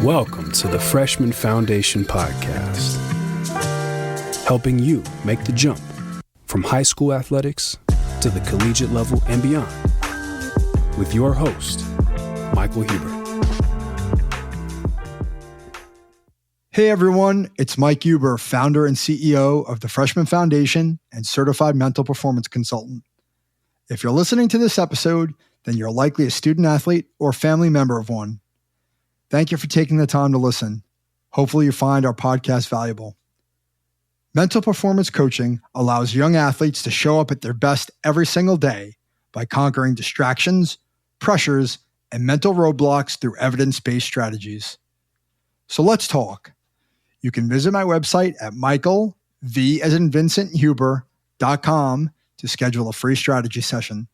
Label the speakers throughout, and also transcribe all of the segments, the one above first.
Speaker 1: Welcome to the Freshman Foundation Podcast, helping you make the jump from high school athletics to the collegiate level and beyond, with your host, Michael Huber.
Speaker 2: Hey everyone, it's Mike Huber, founder and CEO of the Freshman Foundation and certified mental performance consultant. If you're listening to this episode, then you're likely a student athlete or family member of one. Thank you for taking the time to listen. Hopefully you find our podcast valuable. Mental performance coaching allows young athletes to show up at their best every single day by conquering distractions, pressures, and mental roadblocks through evidence-based strategies. So let's talk. You can visit my website at michaelv.com to schedule a free strategy session.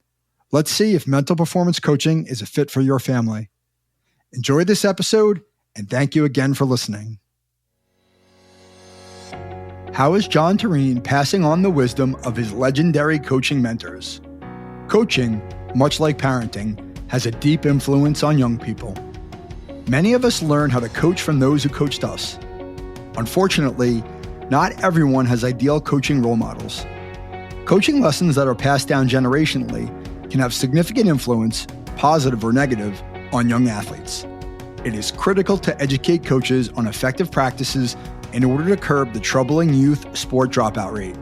Speaker 2: Let's see if mental performance coaching is a fit for your family. Enjoy this episode, and thank you again for listening. How is Jon Torine passing on the wisdom of his legendary coaching mentors? Coaching, much like parenting, has a deep influence on young people. Many of us learn how to coach from those who coached us. Unfortunately, not everyone has ideal coaching role models. Coaching lessons that are passed down generationally can have significant influence, positive or negative, on young athletes. It is critical to educate coaches on effective practices in order to curb the troubling youth sport dropout rate.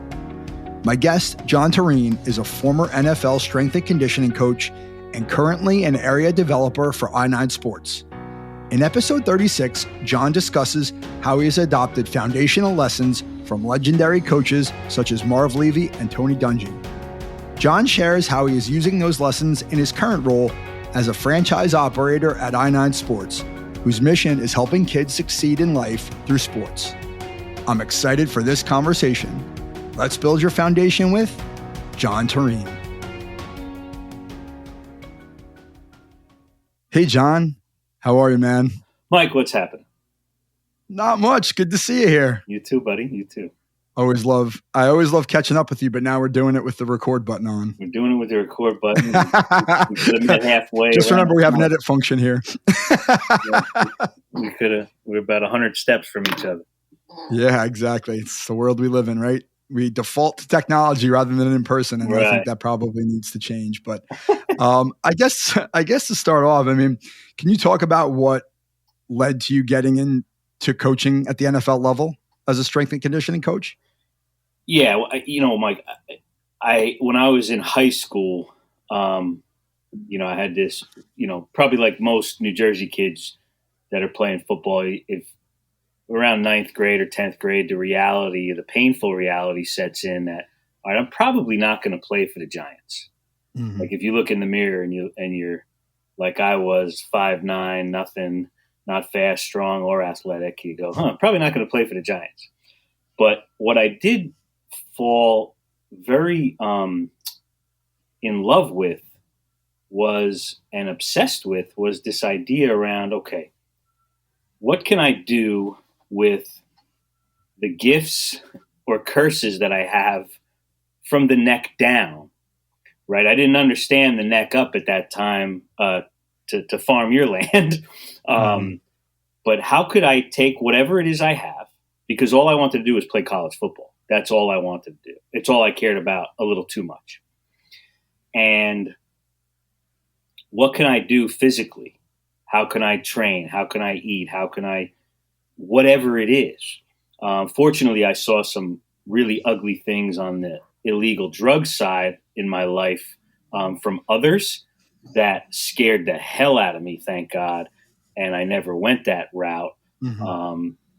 Speaker 2: My guest, Jon Torine, is a former NFL strength and conditioning coach and currently an area developer for I9 Sports. In episode 36, Jon discusses how he has adopted foundational lessons from legendary coaches such as Marv, Levy, and Tony Dungy. Jon shares how he is using those lessons in his current role as a franchise operator at I9 Sports, whose mission is helping kids succeed in life through sports. I'm excited for this conversation. Let's build your foundation with Jon Torine. Hey, Jon. How are you, man?
Speaker 3: Mike, what's happening?
Speaker 2: Not much. Good to see you here.
Speaker 3: You too, buddy. You too.
Speaker 2: I always love catching up with you, but now we're doing it with the record button on.
Speaker 3: We're doing it with the record button. We're halfway.
Speaker 2: Just remember, we have an edit function here.
Speaker 3: We're about 100 steps from each other.
Speaker 2: Yeah, exactly. It's the world we live in, right? We default to technology rather than in person, and right. I think that probably needs to change. But I guess to start off, I mean, can you talk about what led to you getting into coaching at the NFL level as a strength and conditioning coach?
Speaker 3: Yeah, Mike, I when I was in high school, I had this, probably like most New Jersey kids that are playing football, if around 9th grade or 10th grade, the painful reality sets in that, all right, I'm probably not going to play for the Giants. Mm-hmm. Like if you look in the mirror and you're like I was, 5'9", nothing, not fast, strong, or athletic, you go, I'm probably not going to play for the Giants. But what I did fall very in love with and obsessed with was this idea around, okay, what can I do with the gifts or curses that I have from the neck down, right? I didn't understand the neck up at that time to farm your land. But how could I take whatever it is I have, because all I wanted to do was play college football. That's all I wanted to do. It's all I cared about a little too much. And what can I do physically? How can I train? How can I eat? How can I, whatever it is. Fortunately, I saw some really ugly things on the illegal drug side in my life from others that scared the hell out of me, thank God. And I never went that route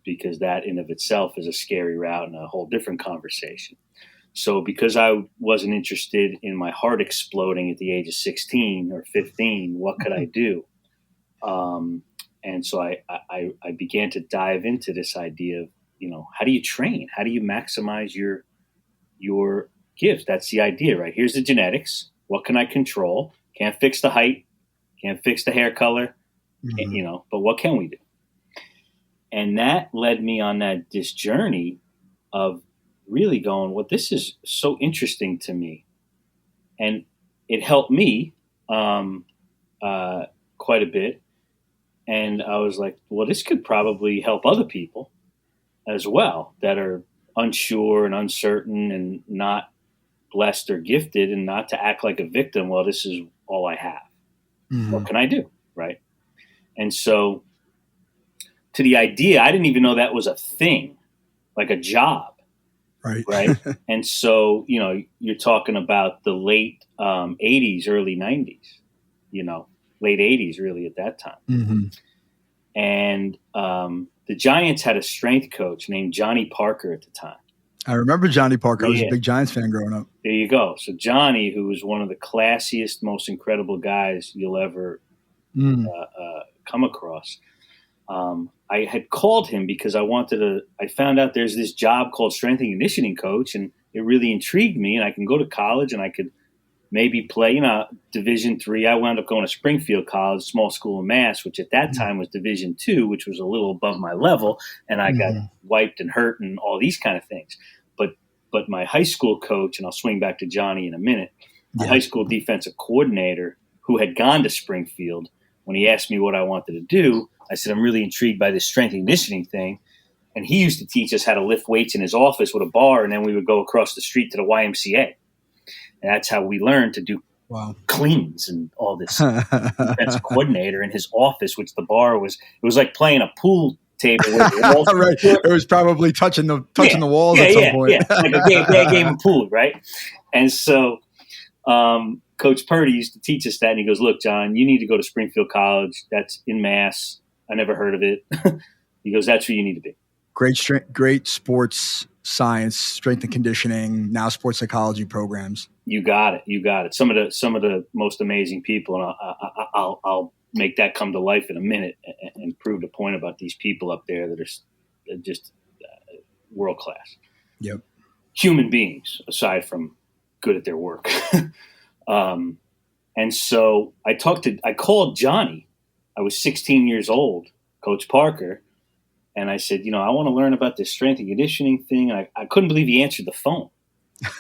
Speaker 3: because that in of itself is a scary route and a whole different conversation. So because I wasn't interested in my heart exploding at the age of 16 or 15, what could I do? And so I began to dive into this idea of, how do you train? How do you maximize your gifts? That's the idea, right? Here's the genetics. What can I control? Can't fix the height. Can't fix the hair color. But what can we do? And that led me on this journey of really going, well, this is so interesting to me. And it helped me quite a bit. And I was like, well, this could probably help other people as well that are unsure and uncertain and not blessed or gifted, and not to act like a victim. Well, this is all I have.
Speaker 2: Mm-hmm.
Speaker 3: What can I do? Right. And so to the idea, I didn't even know that was a thing, like a job.
Speaker 2: Right.
Speaker 3: Right. And so, you're talking about the late 80s, early 90s, late 80s really at that time.
Speaker 2: Mm-hmm.
Speaker 3: And the Giants had a strength coach named Johnny Parker at the time.
Speaker 2: I remember Johnny Parker. I was a big Giants fan growing up.
Speaker 3: There you go. So Johnny, who was one of the classiest, most incredible guys you'll ever come across, I had called him because I found out there's this job called strength and conditioning coach, and it really intrigued me, and I can go to college and I could maybe play, Division III. I wound up going to Springfield College, small school in Mass, which at that time was Division II, which was a little above my level. And I got wiped and hurt and all these kind of things. But my high school coach, and I'll swing back to Johnny in a minute, my high school defensive coordinator who had gone to Springfield, when he asked me what I wanted to do, I said, I'm really intrigued by this strength and conditioning thing. And he used to teach us how to lift weights in his office with a bar, and then we would go across the street to the YMCA. And that's how we learned to do cleans and all this. That's a coordinator in his office, which the bar was. It was like playing a pool table. With
Speaker 2: right. It was probably touching the walls at some point.
Speaker 3: Like a bad game of pool, right? And so Coach Purdy used to teach us that. And he goes, look, John, you need to go to Springfield College. That's in Mass. I never heard of it. He goes, that's where you need to be.
Speaker 2: Great sports science, strength and conditioning, now sports psychology programs.
Speaker 3: You got it. Some of the most amazing people, and I'll make that come to life in a minute and prove the point about these people up there that are just world class.
Speaker 2: Yep.
Speaker 3: Human beings, aside from good at their work. And so I called Johnny. I was 16 years old, Coach Parker. And I said, I want to learn about this strength and conditioning thing. And I couldn't believe he answered the phone.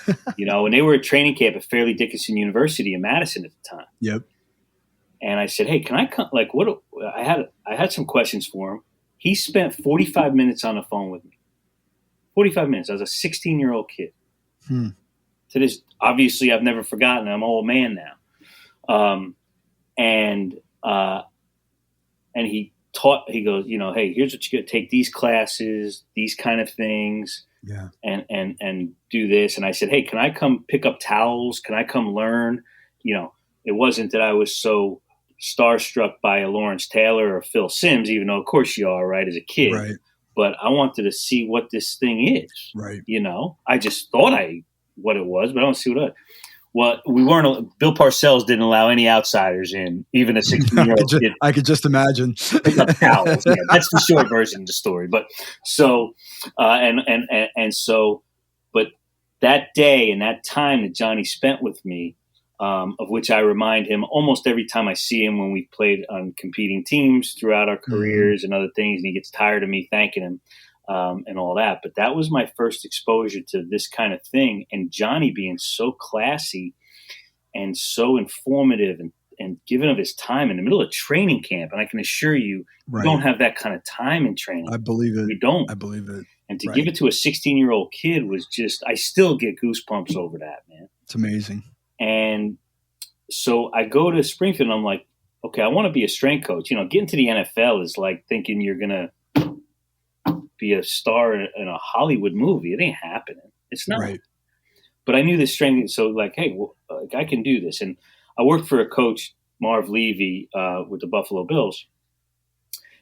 Speaker 3: And they were at training camp at Fairleigh Dickinson University in Madison at the time.
Speaker 2: Yep. And
Speaker 3: I said, hey, can I come? Like, I had some questions for him. He spent 45 minutes on the phone with me. 45 minutes. I was a 16-year-old kid. To this, obviously, I've never forgotten. I'm an old man now. And he taught. He goes, hey, here's what you got to take these classes, these kind of things.
Speaker 2: Yeah.
Speaker 3: And do this. And I said, hey, can I come pick up towels? Can I come learn? It wasn't that I was so starstruck by a Lawrence Taylor or Phil Simms, even though of course you are, right, as a kid.
Speaker 2: Right.
Speaker 3: But I wanted to see what this thing is.
Speaker 2: Right.
Speaker 3: I just thought what it was, but I don't see what it was. Well, we weren't. Bill Parcells didn't allow any outsiders in, even a 16-year-old kid.
Speaker 2: I could just imagine.
Speaker 3: Pick up towels. Yeah, that's the short version of the story. But so, but that day and that time that Johnny spent with me, of which I remind him almost every time I see him when we played on competing teams throughout our careers and other things, and he gets tired of me thanking him. And all that. But that was my first exposure to this kind of thing. And Johnny being so classy and so informative and giving of his time in the middle of training camp. And I can assure you, you don't have that kind of time in training.
Speaker 2: I believe it.
Speaker 3: You don't.
Speaker 2: I believe it.
Speaker 3: And to give it to a 16-year-old kid was just, I still get goosebumps over that, man.
Speaker 2: It's amazing.
Speaker 3: And so I go to Springfield and I'm like, okay, I want to be a strength coach. Getting to the NFL is like thinking you're going to be a star in a Hollywood movie. It ain't happening. It's not.
Speaker 2: Right.
Speaker 3: But I knew this strength. So like, hey, I can do this. And I worked for a coach, Marv Levy, with the Buffalo Bills.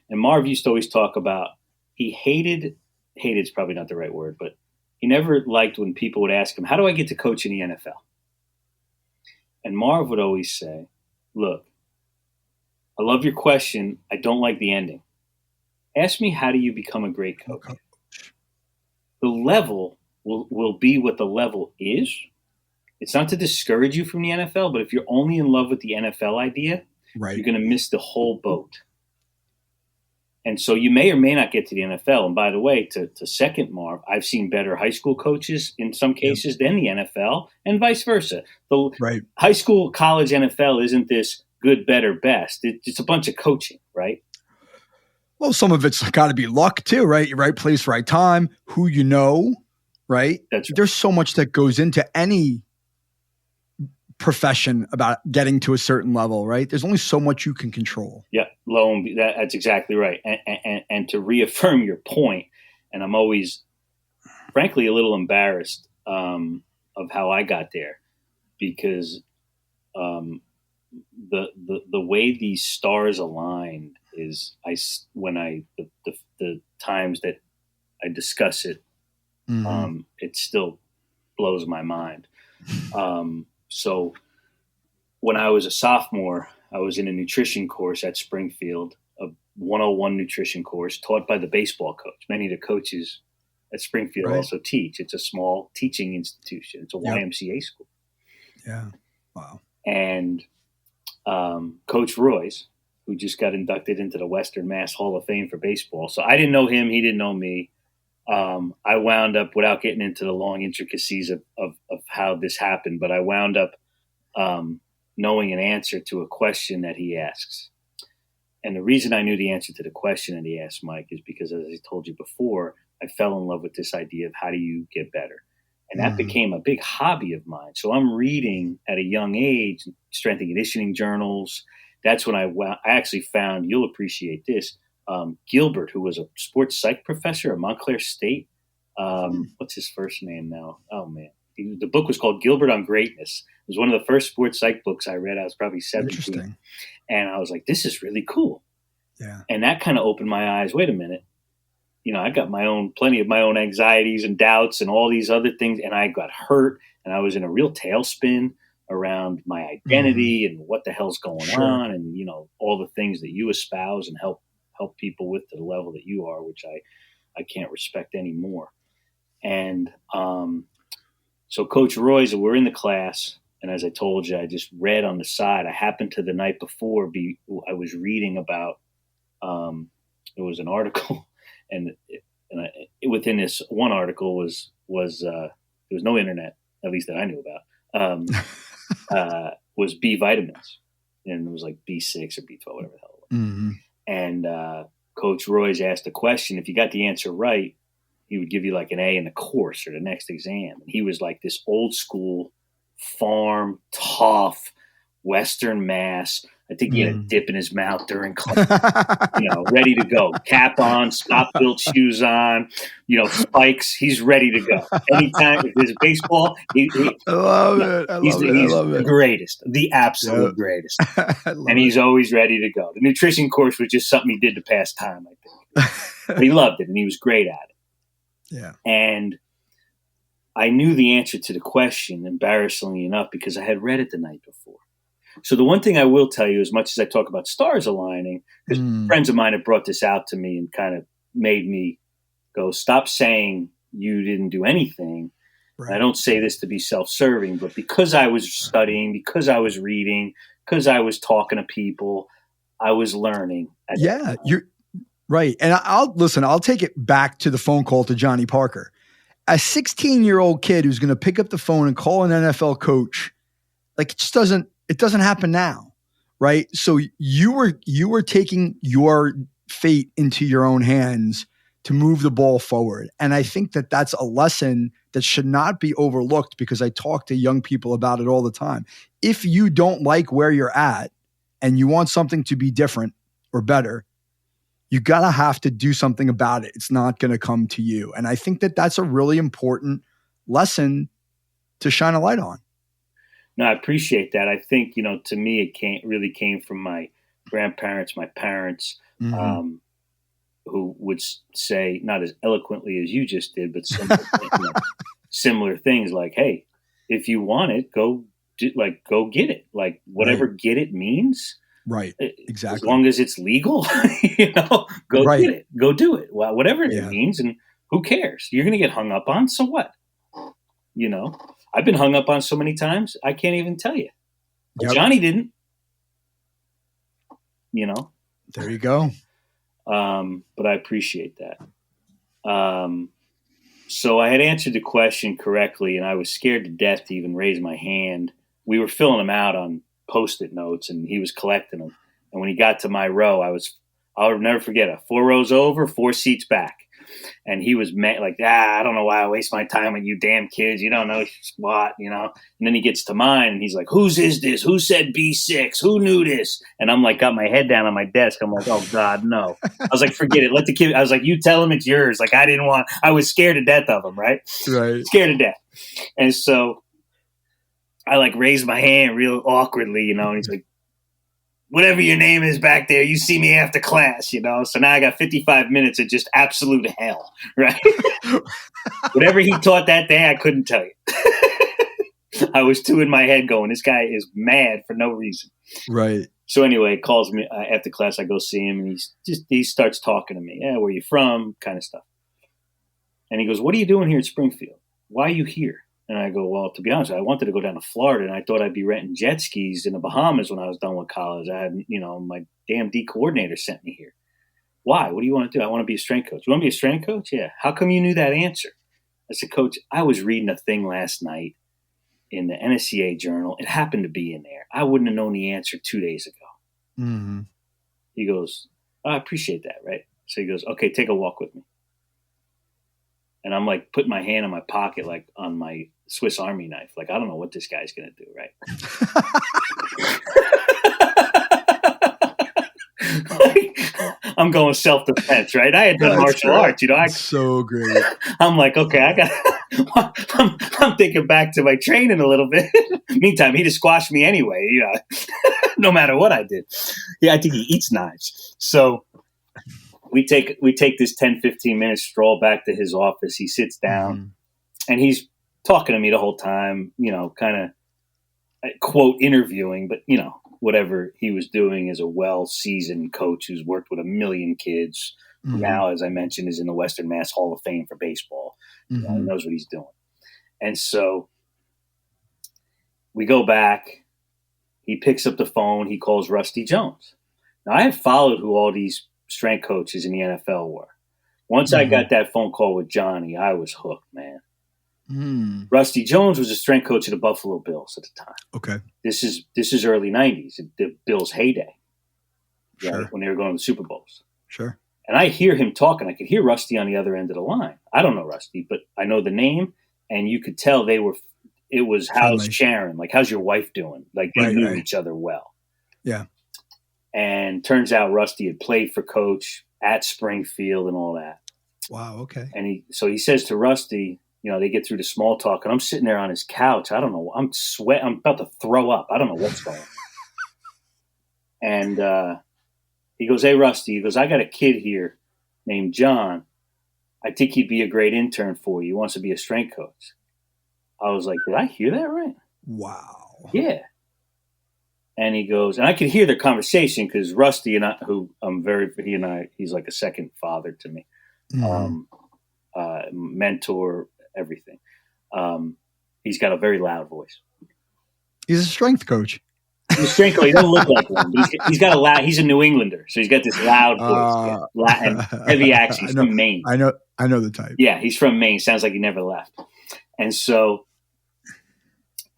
Speaker 3: And Marv used to always talk about, he hated is probably not the right word, but he never liked when people would ask him, how do I get to coach in the NFL? And Marv would always say, look, I love your question. I don't like the ending. Ask me, how do you become a great coach? The level will be what the level is. It's not to discourage you from the NFL, but if you're only in love with the NFL idea,
Speaker 2: right,
Speaker 3: you're going to miss the whole boat. And so you may or may not get to the NFL. And by the way, to second Marv, I've seen better high school coaches in some cases than the NFL and vice versa. The high school, college, NFL isn't this good, better, best. It's a bunch of coaching, right?
Speaker 2: Well, some of it's got to be luck too, right? Right place, right time, who you know, right?
Speaker 3: That's right.
Speaker 2: There's so much that goes into any profession about getting to a certain level, right? There's only so much you can control.
Speaker 3: Yeah, that's exactly right. And to reaffirm your point, and I'm always, frankly, a little embarrassed of how I got there, because the way these stars aligned is the times that I discuss it, it still blows my mind. So when I was a sophomore, I was in a nutrition course at Springfield, a 101 nutrition course taught by the baseball coach. Many of the coaches at Springfield also teach. It's a small teaching institution. It's a YMCA school.
Speaker 2: Yeah. Wow.
Speaker 3: And Coach Royce, who just got inducted into the Western Mass Hall of Fame for baseball. So I didn't know him. He didn't know me. I wound up, without getting into the long intricacies of how this happened, but I wound up knowing an answer to a question that he asks. And the reason I knew the answer to the question that he asked, Mike, is because, as I told you before, I fell in love with this idea of how do you get better. And that became a big hobby of mine. So I'm reading at a young age, strength and conditioning journals. That's when I actually found, you'll appreciate this, Gilbert, who was a sports psych professor at Montclair State. What's his first name now? Oh, man. The book was called Gilbert on Greatness. It was one of the first sports psych books I read. I was probably 17.
Speaker 2: Interesting.
Speaker 3: And I was like, this is really cool.
Speaker 2: Yeah.
Speaker 3: And that kind of opened my eyes. Wait a minute. I got plenty of my own anxieties and doubts and all these other things. And I got hurt, and I was in a real tailspin around my identity and what the hell's going on. And, all the things that you espouse and help people with to the level that you are, which I can't respect anymore. And, so Coach Roy's, we're in the class. And as I told you, I just read on the side. I happened to the night before I was reading about, it was an article, and within this one article was there was no internet, at least that I knew about, was B vitamins, and it was like B6 or B12, whatever the hell it was.
Speaker 2: Mm-hmm.
Speaker 3: And Coach Roy's asked a question. If you got the answer right, he would give you like an A in the course or the next exam. And he was like this old school farm, tough, Western Mass. I think he had a dip in his mouth during class, ready to go. Cap on, stop-built shoes on, spikes. He's ready to go. Anytime if there's baseball,
Speaker 2: I love it.
Speaker 3: He's the greatest, the absolute greatest. And he's always ready to go. The nutrition course was just something he did to pass time, I think. But he loved it, and he was great at it.
Speaker 2: Yeah.
Speaker 3: And I knew the answer to the question, embarrassingly enough, because I had read it the night before. So the one thing I will tell you, as much as I talk about stars aligning, because friends of mine have brought this out to me and kind of made me go, stop saying you didn't do anything. Right. I don't say this to be self-serving, but because I was studying, because I was reading, because I was talking to people, I was learning.
Speaker 2: Yeah, you're right. And I'll take it back to the phone call to Johnny Parker. A 16-year-old kid who's going to pick up the phone and call an NFL coach, like it doesn't happen now, right? So you were taking your fate into your own hands to move the ball forward. And I think that that's a lesson that should not be overlooked, because I talk to young people about it all the time. If you don't like where you're at and you want something to be different or better, you gotta have to do something about it. It's not going to come to you. And I think that that's a really important lesson to shine a light on.
Speaker 3: No, I appreciate that. I think, to me, it really came from my grandparents, my parents, who would say, not as eloquently as you just did, but similar things like, hey, if you want it, go get it. Like whatever get it means.
Speaker 2: Right. Exactly.
Speaker 3: As long as it's legal, go get it, go do it. Well, whatever it means. And who cares? You're going to get hung up on. So what? I've been hung up on so many times, I can't even tell you. But Johnny didn't.
Speaker 2: There you go.
Speaker 3: But I appreciate that. So I had answered the question correctly, and I was scared to death to even raise my hand. We were filling them out on Post-it notes, and he was collecting them. And when he got to my row, I'll never forget it. 4 rows over, 4 seats back. And he was like, I don't know why I waste my time with you damn kids. You don't know squat, And then he gets to mine, and he's like, whose is this? Who said B6? Who knew this? And I'm like, got my head down on my desk. I'm like, oh, God, no. I was like, forget it. Let the kid. I was like, you tell him it's yours. Like, I was scared to death of him, right?
Speaker 2: Right.
Speaker 3: Scared to death. And so I like raised my hand real awkwardly, and he's like, whatever your name is back there, you see me after class, So now I got 55 minutes of just absolute hell, right? Whatever he taught that day, I couldn't tell you. I was too in my head going, this guy is mad for no reason.
Speaker 2: Right.
Speaker 3: So anyway, he calls me after class. I go see him, and he starts talking to me. Yeah, where you from? Kind of stuff. And he goes, what are you doing here at Springfield? Why are you here? And I go, well, to be honest, I wanted to go down to Florida, and I thought I'd be renting jet skis in the Bahamas when I was done with college. I had, my damn D coordinator sent me here. Why? What do you want to do? I want to be a strength coach. You want to be a strength coach? Yeah. How come you knew that answer? I said, Coach, I was reading a thing last night in the NSCA journal. It happened to be in there. I wouldn't have known the answer 2 days ago.
Speaker 2: Mm-hmm.
Speaker 3: He goes, I appreciate that, right? So he goes, okay, take a walk with me. And I'm like putting my hand in my pocket, like on my Swiss Army knife. Like, I don't know what this guy's going to do, right? I'm going self-defense, right? I had done martial arts,
Speaker 2: So great.
Speaker 3: I'm like, okay, I'm thinking back to my training a little bit. Meantime, he'd have squashed me anyway, no matter what I did. Yeah, I think he eats knives. So we take this 10, 15 minute stroll back to his office. He sits down and he's talking to me the whole time, kind of quote interviewing, but whatever he was doing as a well-seasoned coach who's worked with a million kids. Now, as I mentioned, is in the Western Mass Hall of Fame for baseball. He knows what he's doing. And so we go back. He picks up the phone. He calls Rusty Jones. Now, I had followed who all these strength coaches in the NFL were. Once I got that phone call with Johnny, I was hooked, man. Rusty Jones was a strength coach of the Buffalo Bills at the time.
Speaker 2: Okay.
Speaker 3: This is early 90s, the Bills' heyday.
Speaker 2: Sure.
Speaker 3: Right, when they were going to the Super Bowls.
Speaker 2: Sure.
Speaker 3: And I hear him talking. I could hear Rusty on the other end of the line. I don't know Rusty, but I know the name, and you could tell it was how's Sharon? Like, how's your wife doing? Like, they knew each other well. Yeah. And turns out Rusty had played for Coach at Springfield and all that.
Speaker 2: Wow, okay.
Speaker 3: And he says to Rusty, they get through the small talk, and I'm sitting there on his couch. I don't know. I'm sweating. I'm about to throw up. I don't know what's going on. And he goes, hey, Rusty. He goes, I got a kid here named John. I think he'd be a great intern for you. He wants to be a strength coach. I was like, did I hear that right?
Speaker 2: Wow.
Speaker 3: Yeah. And he goes, and I could hear their conversation because Rusty and I, he's like a second father to me, mentor, everything. He's got a very loud voice.
Speaker 2: He's a strength coach.
Speaker 3: He's a strength coach. He doesn't look like one. He's got he's a New Englander, so he's got this loud voice, and heavy accent. He's from Maine.
Speaker 2: I know the type.
Speaker 3: Yeah, he's from Maine. Sounds like he never left. And so,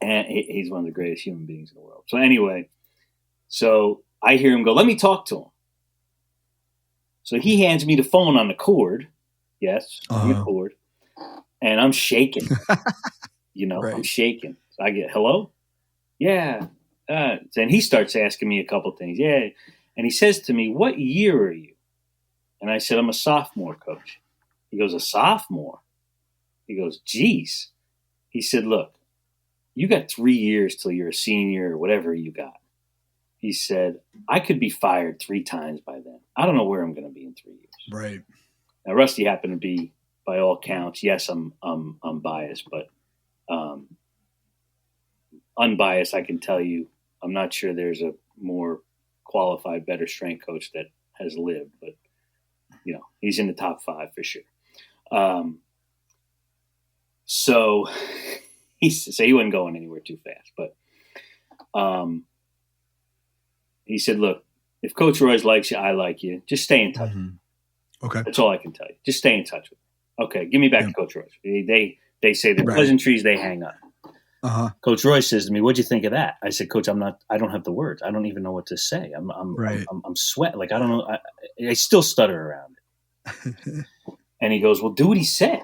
Speaker 3: and he's one of the greatest human beings in the world. So anyway, so I hear him go, let me talk to him. So he hands me the phone on the cord. Yes, on the cord. And I'm shaking. Right. I'm shaking. So I get, hello? Yeah. Then he starts asking me a couple things. Yeah. And he says to me, what year are you? And I said, I'm a sophomore, Coach. He goes, a sophomore? He goes, geez. He said, look, you got 3 years till you're a senior or whatever you got. He said, I could be fired 3 times by then. I don't know where I'm going to be in 3 years.
Speaker 2: Right.
Speaker 3: Now, Rusty happened to be, by all counts, yes, I'm biased, but unbiased, I can tell you, I'm not sure there's a more qualified, better strength coach that has lived, but he's in the top 5 for sure. So he wasn't going anywhere too fast, but he said, look, if Coach Royce likes you, I like you. Just stay in touch.
Speaker 2: Okay.
Speaker 3: That's all I can tell you. Just stay in touch with me. Okay, give me back to Coach Royce. They say the pleasantries, they hang up. Coach Roy says to me, "What'd you think of that?" I said, "Coach, I don't have the words. I don't even know what to say. I'm sweating. Like, I don't know. I still stutter around it." And he goes, "Well, do what he said.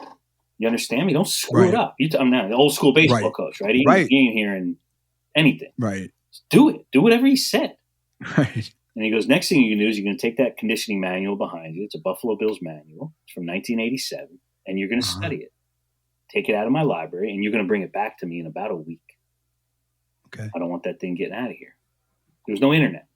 Speaker 3: You understand me? Don't screw it up." I'm now the old school baseball coach, right? He ain't hearing anything.
Speaker 2: Right.
Speaker 3: Just do it. Do whatever he said.
Speaker 2: Right.
Speaker 3: And he goes, "Next thing you can do is you're going to take that conditioning manual behind you. It's a Buffalo Bills manual. It's from 1987. And you're going to study it. Take it out of my library, and you're going to bring it back to me in about a week.
Speaker 2: Okay.
Speaker 3: I don't want that thing getting out of here." There was no internet.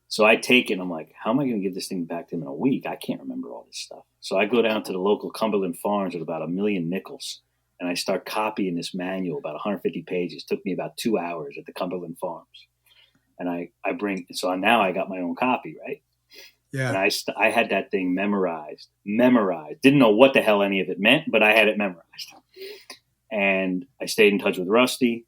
Speaker 3: So I take it, and I'm like, how am I going to give this thing back to him in a week? I can't remember all this stuff. So I go down to the local Cumberland Farms with about $1 million nickels, and I start copying this manual, about 150 pages. It took me about 2 hours at the Cumberland Farms. And I bring – so now I got my own copy, right?
Speaker 2: Yeah.
Speaker 3: And I had that thing memorized. Didn't know what the hell any of it meant, but I had it memorized. And I stayed in touch with Rusty.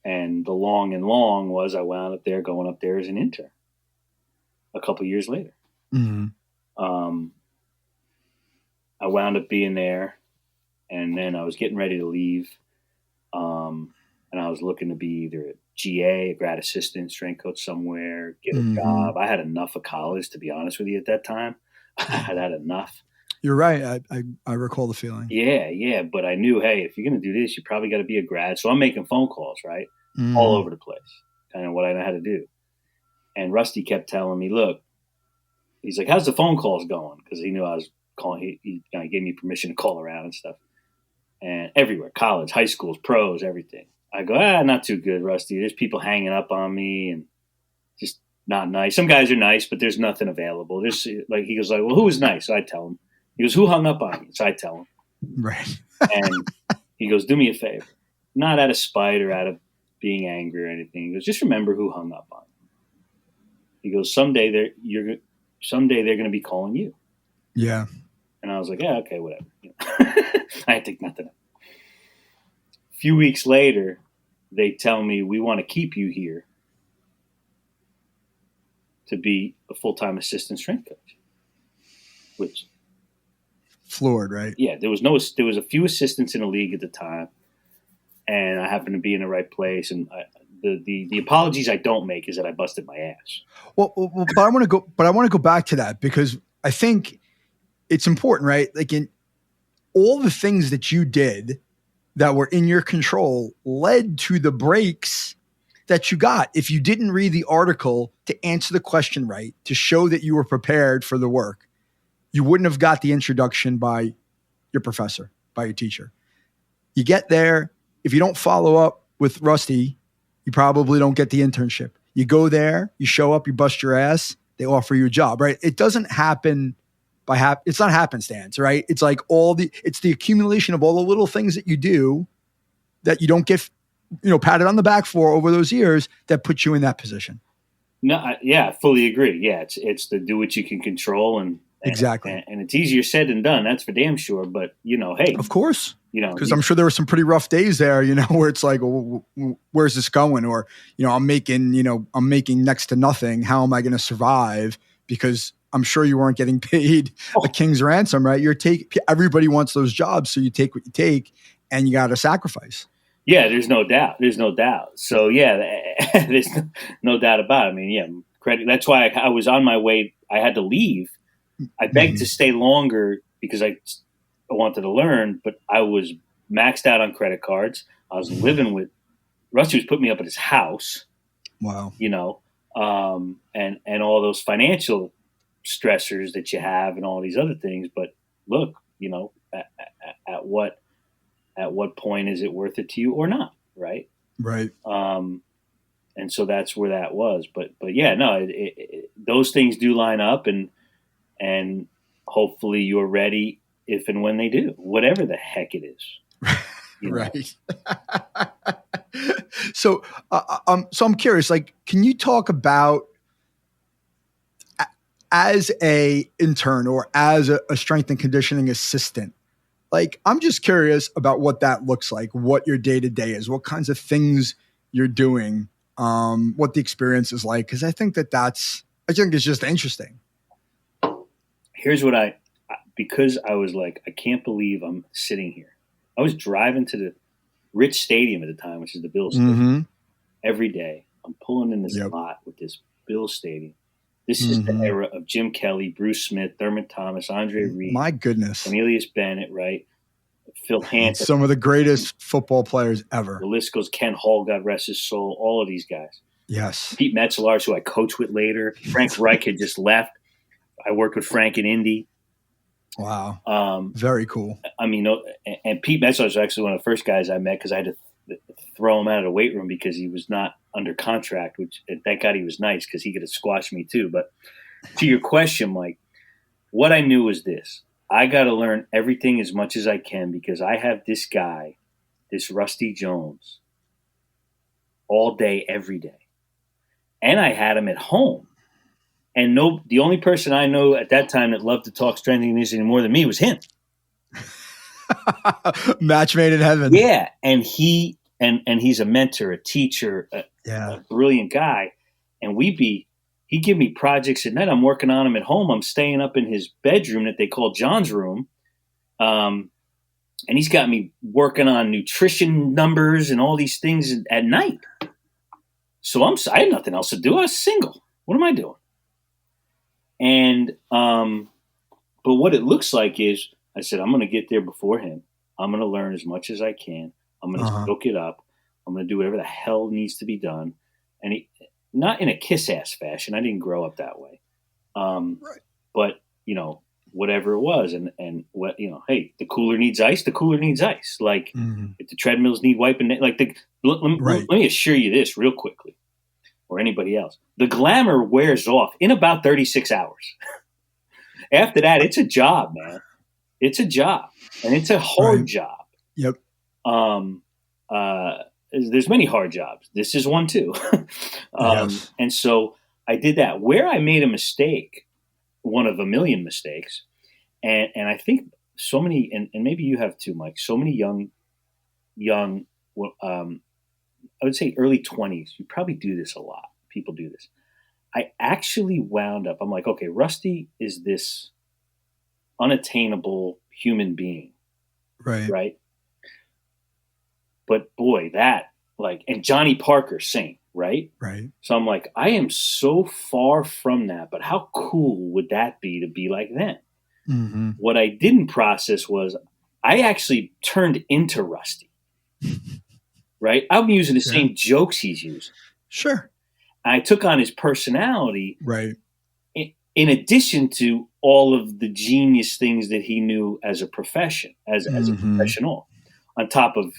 Speaker 3: And the long and long was I wound up there going up there as an intern a couple of years later.
Speaker 2: Mm-hmm.
Speaker 3: I wound up being there, and then I was getting ready to leave. And I was looking to be either a GA, a grad assistant, strength coach somewhere, get a job. I had enough of college, to be honest with you, at that time. I had enough.
Speaker 2: You're right. I recall the feeling.
Speaker 3: Yeah. But I knew, hey, if you're going to do this, you probably got to be a grad. So I'm making phone calls, right? All over the place, kind of what I know how to do. And Rusty kept telling me, look, he's like, how's the phone calls going? Because he knew I was calling. He gave me permission to call around and stuff. And everywhere, college, high schools, pros, everything. I go, not too good, Rusty. There's people hanging up on me and just not nice. Some guys are nice, but there's nothing available. There's like, he goes like, well, who was nice? So I tell him. He goes, who hung up on you? So I tell him.
Speaker 2: Right.
Speaker 3: And he goes, do me a favor. Not out of spite or out of being angry or anything. He goes, just remember who hung up on you. He goes, someday they're going to be calling you.
Speaker 2: Yeah.
Speaker 3: And I was like, yeah, okay, whatever. I think nothing. A few weeks later, they tell me, we want to keep you here to be a full-time assistant strength coach. Which
Speaker 2: floored, right?
Speaker 3: Yeah, there was a few assistants in the league at the time, and I happened to be in the right place. And the apologies I don't make is that I busted my ass.
Speaker 2: Well, but I want to go back to that because I think it's important, right? Like in all the things that you did that were in your control led to the breaks that you got. If you didn't read the article to answer the question right, to show that you were prepared for the work, you wouldn't have got the introduction by your professor, by your teacher. You get there. If you don't follow up with Rusty, you probably don't get the internship. You go there, you show up, you bust your ass, they offer you a job, right? It doesn't happen it's not happenstance, right? It's like it's the accumulation of all the little things that you do that you don't get, patted on the back for over those years that put you in that position.
Speaker 3: No, I fully agree. Yeah, it's the do what you can control and
Speaker 2: exactly.
Speaker 3: And it's easier said than done. That's for damn sure. But hey,
Speaker 2: of course, because I'm sure there were some pretty rough days there, where it's like, well, where's this going? Or, I'm making next to nothing. How am I going to survive? Because I'm sure you weren't getting paid a king's ransom, right? Everybody wants those jobs. So you take what you take and you got to sacrifice.
Speaker 3: Yeah, there's no doubt. So yeah, there's no doubt about it. I mean, yeah, credit. That's why I was on my way. I had to leave. I begged to stay longer because I wanted to learn, but I was maxed out on credit cards. I was living with Rusty was putting me up at his house.
Speaker 2: Wow.
Speaker 3: And all those financial stressors that you have and all these other things. But look, at what point is it worth it to you or not? Right.
Speaker 2: Right.
Speaker 3: And so that's where that was. But yeah, no, those things do line up and hopefully you're ready if and when they do, whatever the heck it is.
Speaker 2: Right. So I'm curious, like, can you talk about as a intern or as a strength and conditioning assistant? Like, I'm just curious about what that looks like, what your day-to-day is, what kinds of things you're doing, what the experience is like. Cause I think it's just interesting.
Speaker 3: Here's what because I was like, I can't believe I'm sitting here. I was driving to the Rich Stadium at the time, which is the Bills
Speaker 2: Mm-hmm.
Speaker 3: Stadium, every day. I'm pulling in this lot with this Bills Stadium. This is the era of Jim Kelly, Bruce Smith, Thurman Thomas, Andre Reed.
Speaker 2: My goodness.
Speaker 3: Cornelius Bennett, right? Phil Hansen.
Speaker 2: Some of the greatest football players ever.
Speaker 3: The list goes. Ken Hall, God rest his soul. All of these guys.
Speaker 2: Yes.
Speaker 3: Pete Metzelaars, who I coached with later. Frank Reich had just left. I worked with Frank in Indy.
Speaker 2: Wow. Very cool.
Speaker 3: I mean, and Pete Metzelaars was actually one of the first guys I met because I had to throw him out of the weight room because he was not under contract, which thank God he was nice because he could have squashed me too. But to your question, Mike, what I knew was this. I got to learn everything as much as I can because I have this guy, this Rusty Jones, all day, every day. And I had him at home. And the only person I know at that time that loved to talk strength and conditioning more than me was him.
Speaker 2: Match made in heaven.
Speaker 3: Yeah. And he's a mentor, a teacher, a brilliant guy. And he'd give me projects at night. I'm working on them at home. I'm staying up in his bedroom that they call John's room. And he's got me working on nutrition numbers and all these things at night. So I had nothing else to do. I was single. What am I doing? And, but what it looks like is I said, I'm going to get there before him. I'm going to learn as much as I can. I'm going to soak it up. I'm going to do whatever the hell needs to be done. And not in a kiss-ass fashion. I didn't grow up that way.
Speaker 2: Right.
Speaker 3: But, whatever it was. And what, hey, the cooler needs ice. The cooler needs ice. Like if the treadmills need wiping, like let me assure you this real quickly, or anybody else. The glamour wears off in about 36 hours. After that, it's a job, man. It's a job. And it's a hard job.
Speaker 2: Yep.
Speaker 3: There's many hard jobs. This is one too.
Speaker 2: Yes.
Speaker 3: And so I did that. Where I made a mistake, one of a million mistakes, and I think so many, and maybe you have too, Mike, so many young, I would say early 20s, you probably do this a lot. People do this. I actually wound up, I'm like, okay, Rusty is this unattainable human being. Right. But boy, and Johnny Parker, same, right?
Speaker 2: Right.
Speaker 3: So I'm like, I am so far from that, but how cool would that be to be like them?
Speaker 2: Mm-hmm.
Speaker 3: What I didn't process was I actually turned into Rusty, right? I'm using the same jokes he's using.
Speaker 2: Sure.
Speaker 3: I took on his personality,
Speaker 2: right?
Speaker 3: In addition to all of the genius things that he knew as a profession, as a professional. On top of,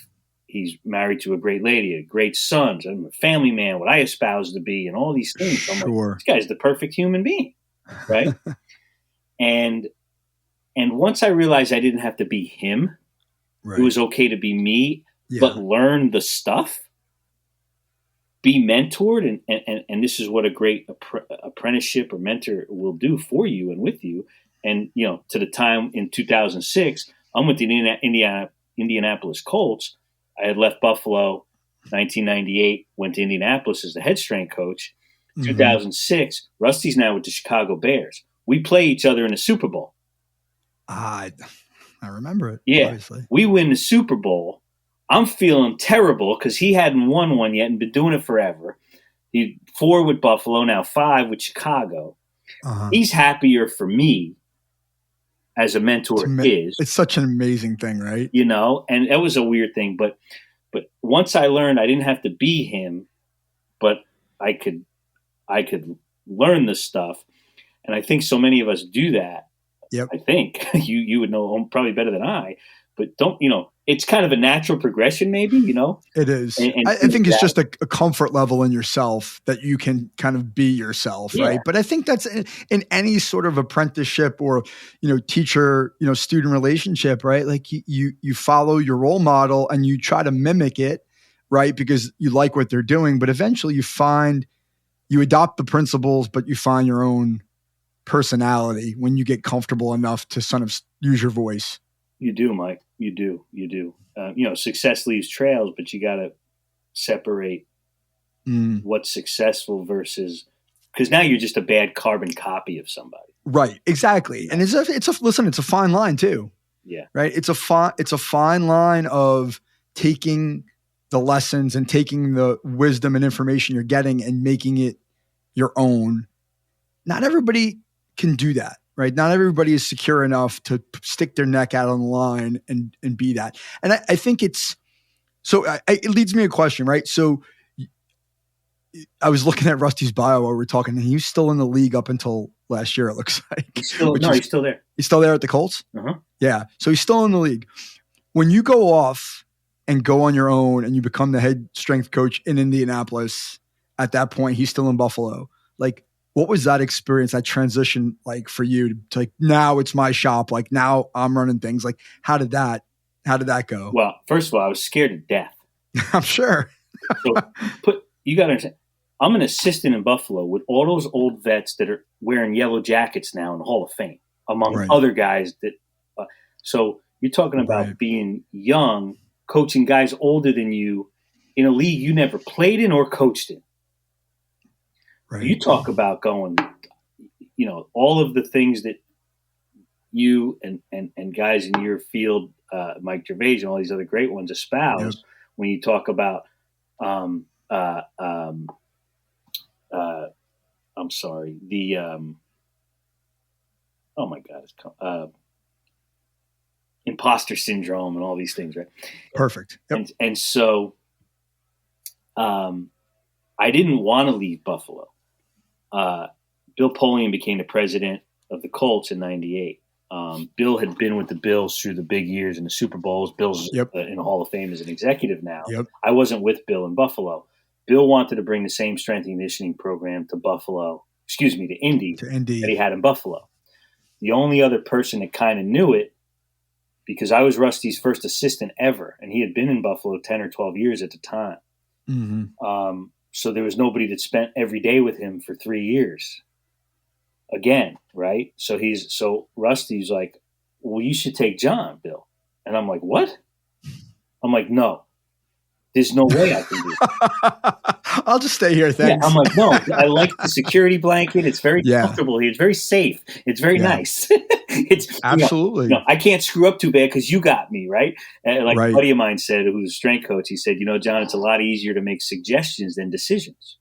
Speaker 3: he's married to a great lady, a great son, I'm a family man, what I espouse to be, and all these things.
Speaker 2: Sure.
Speaker 3: I'm like, this guy's the perfect human being, right? and once I realized I didn't have to be him, it was okay to be me, but learn the stuff. Be mentored, and this is what a great apprenticeship or mentor will do for you and with you. And to the time in 2006, I'm with the Indianapolis Colts. I had left Buffalo, 1998, went to Indianapolis as the head strength coach. 2006, Rusty's now with the Chicago Bears. We play each other in the Super Bowl.
Speaker 2: I remember it.
Speaker 3: Yeah,
Speaker 2: obviously.
Speaker 3: We win the Super Bowl. I'm feeling terrible because he hadn't won one yet and been doing it forever. He 4 with Buffalo, now 5 with Chicago. He's happier for me as a mentor is.
Speaker 2: It's such an amazing thing, right?
Speaker 3: And that was a weird thing. But once I learned I didn't have to be him, but I could learn the stuff. And I think so many of us do that.
Speaker 2: Yep.
Speaker 3: I think you would know probably better than I, but it's kind of a natural progression, maybe,
Speaker 2: It is.
Speaker 3: And
Speaker 2: I think it's just a comfort level in yourself that you can kind of be yourself, right? But I think that's in any sort of apprenticeship or, teacher, student relationship, right? Like you follow your role model and you try to mimic it, right? Because you like what they're doing, but eventually you adopt the principles, but you find your own personality when you get comfortable enough to sort of use your voice.
Speaker 3: You do, Mike. You do. Success leaves trails, but you got to separate what's successful versus, because now you're just a bad carbon copy of somebody.
Speaker 2: Right. Exactly. And it's a fine line too.
Speaker 3: Yeah.
Speaker 2: Right. It's a fine line of taking the lessons and taking the wisdom and information you're getting and making it your own. Not everybody can do that, right? Not everybody is secure enough to stick their neck out on the line and be that. And I think it leads me to a question, right? So I was looking at Rusty's bio while we were talking, and he's still in the league up until last year, it looks like.
Speaker 3: He's still there.
Speaker 2: He's still there at the Colts?
Speaker 3: Uh-huh.
Speaker 2: Yeah. So he's still in the league. When you go off and go on your own and you become the head strength coach in Indianapolis, at that point, he's still in Buffalo. Like, what was that experience, that transition like for you to like, now it's my shop, like now I'm running things? Like, how did that go?
Speaker 3: Well, first of all, I was scared to death.
Speaker 2: I'm sure.
Speaker 3: So you got to understand, I'm an assistant in Buffalo with all those old vets that are wearing yellow jackets now in the Hall of Fame, among other guys that. So you're talking about being young, coaching guys older than you in a league you never played in or coached in. Right. You talk about going, all of the things that you and guys in your field, Mike Gervais and all these other great ones espouse when you talk about, I'm sorry, the, oh my God, it's imposter syndrome and all these things, right?
Speaker 2: Perfect. Yep.
Speaker 3: And so I didn't want to leave Buffalo. Bill Polian became the president of the Colts in '98. Bill had been with the Bills through the big years in the Super Bowls. Bill's in the Hall of Fame as an executive now. Yep. I wasn't with Bill in Buffalo. Bill wanted to bring the same strength and conditioning program to Indy that he had in Buffalo. The only other person that kind of knew it, because I was Rusty's first assistant ever, and he had been in Buffalo 10 or 12 years at the time. Mm-hmm. So there was nobody that spent every day with him for 3 years. Again, right? So Rusty's like, well, you should take Jon, Bill. And I'm like, what? I'm like, no. There's no way I can do it.
Speaker 2: I'll just stay here, thanks.
Speaker 3: Yeah, I'm like, no, I like the security blanket. It's very comfortable here. It's very safe. It's very nice. It's
Speaker 2: absolutely.
Speaker 3: I can't screw up too bad because you got me, right? And like a buddy of mine said, who's a strength coach, he said, Jon, it's a lot easier to make suggestions than decisions.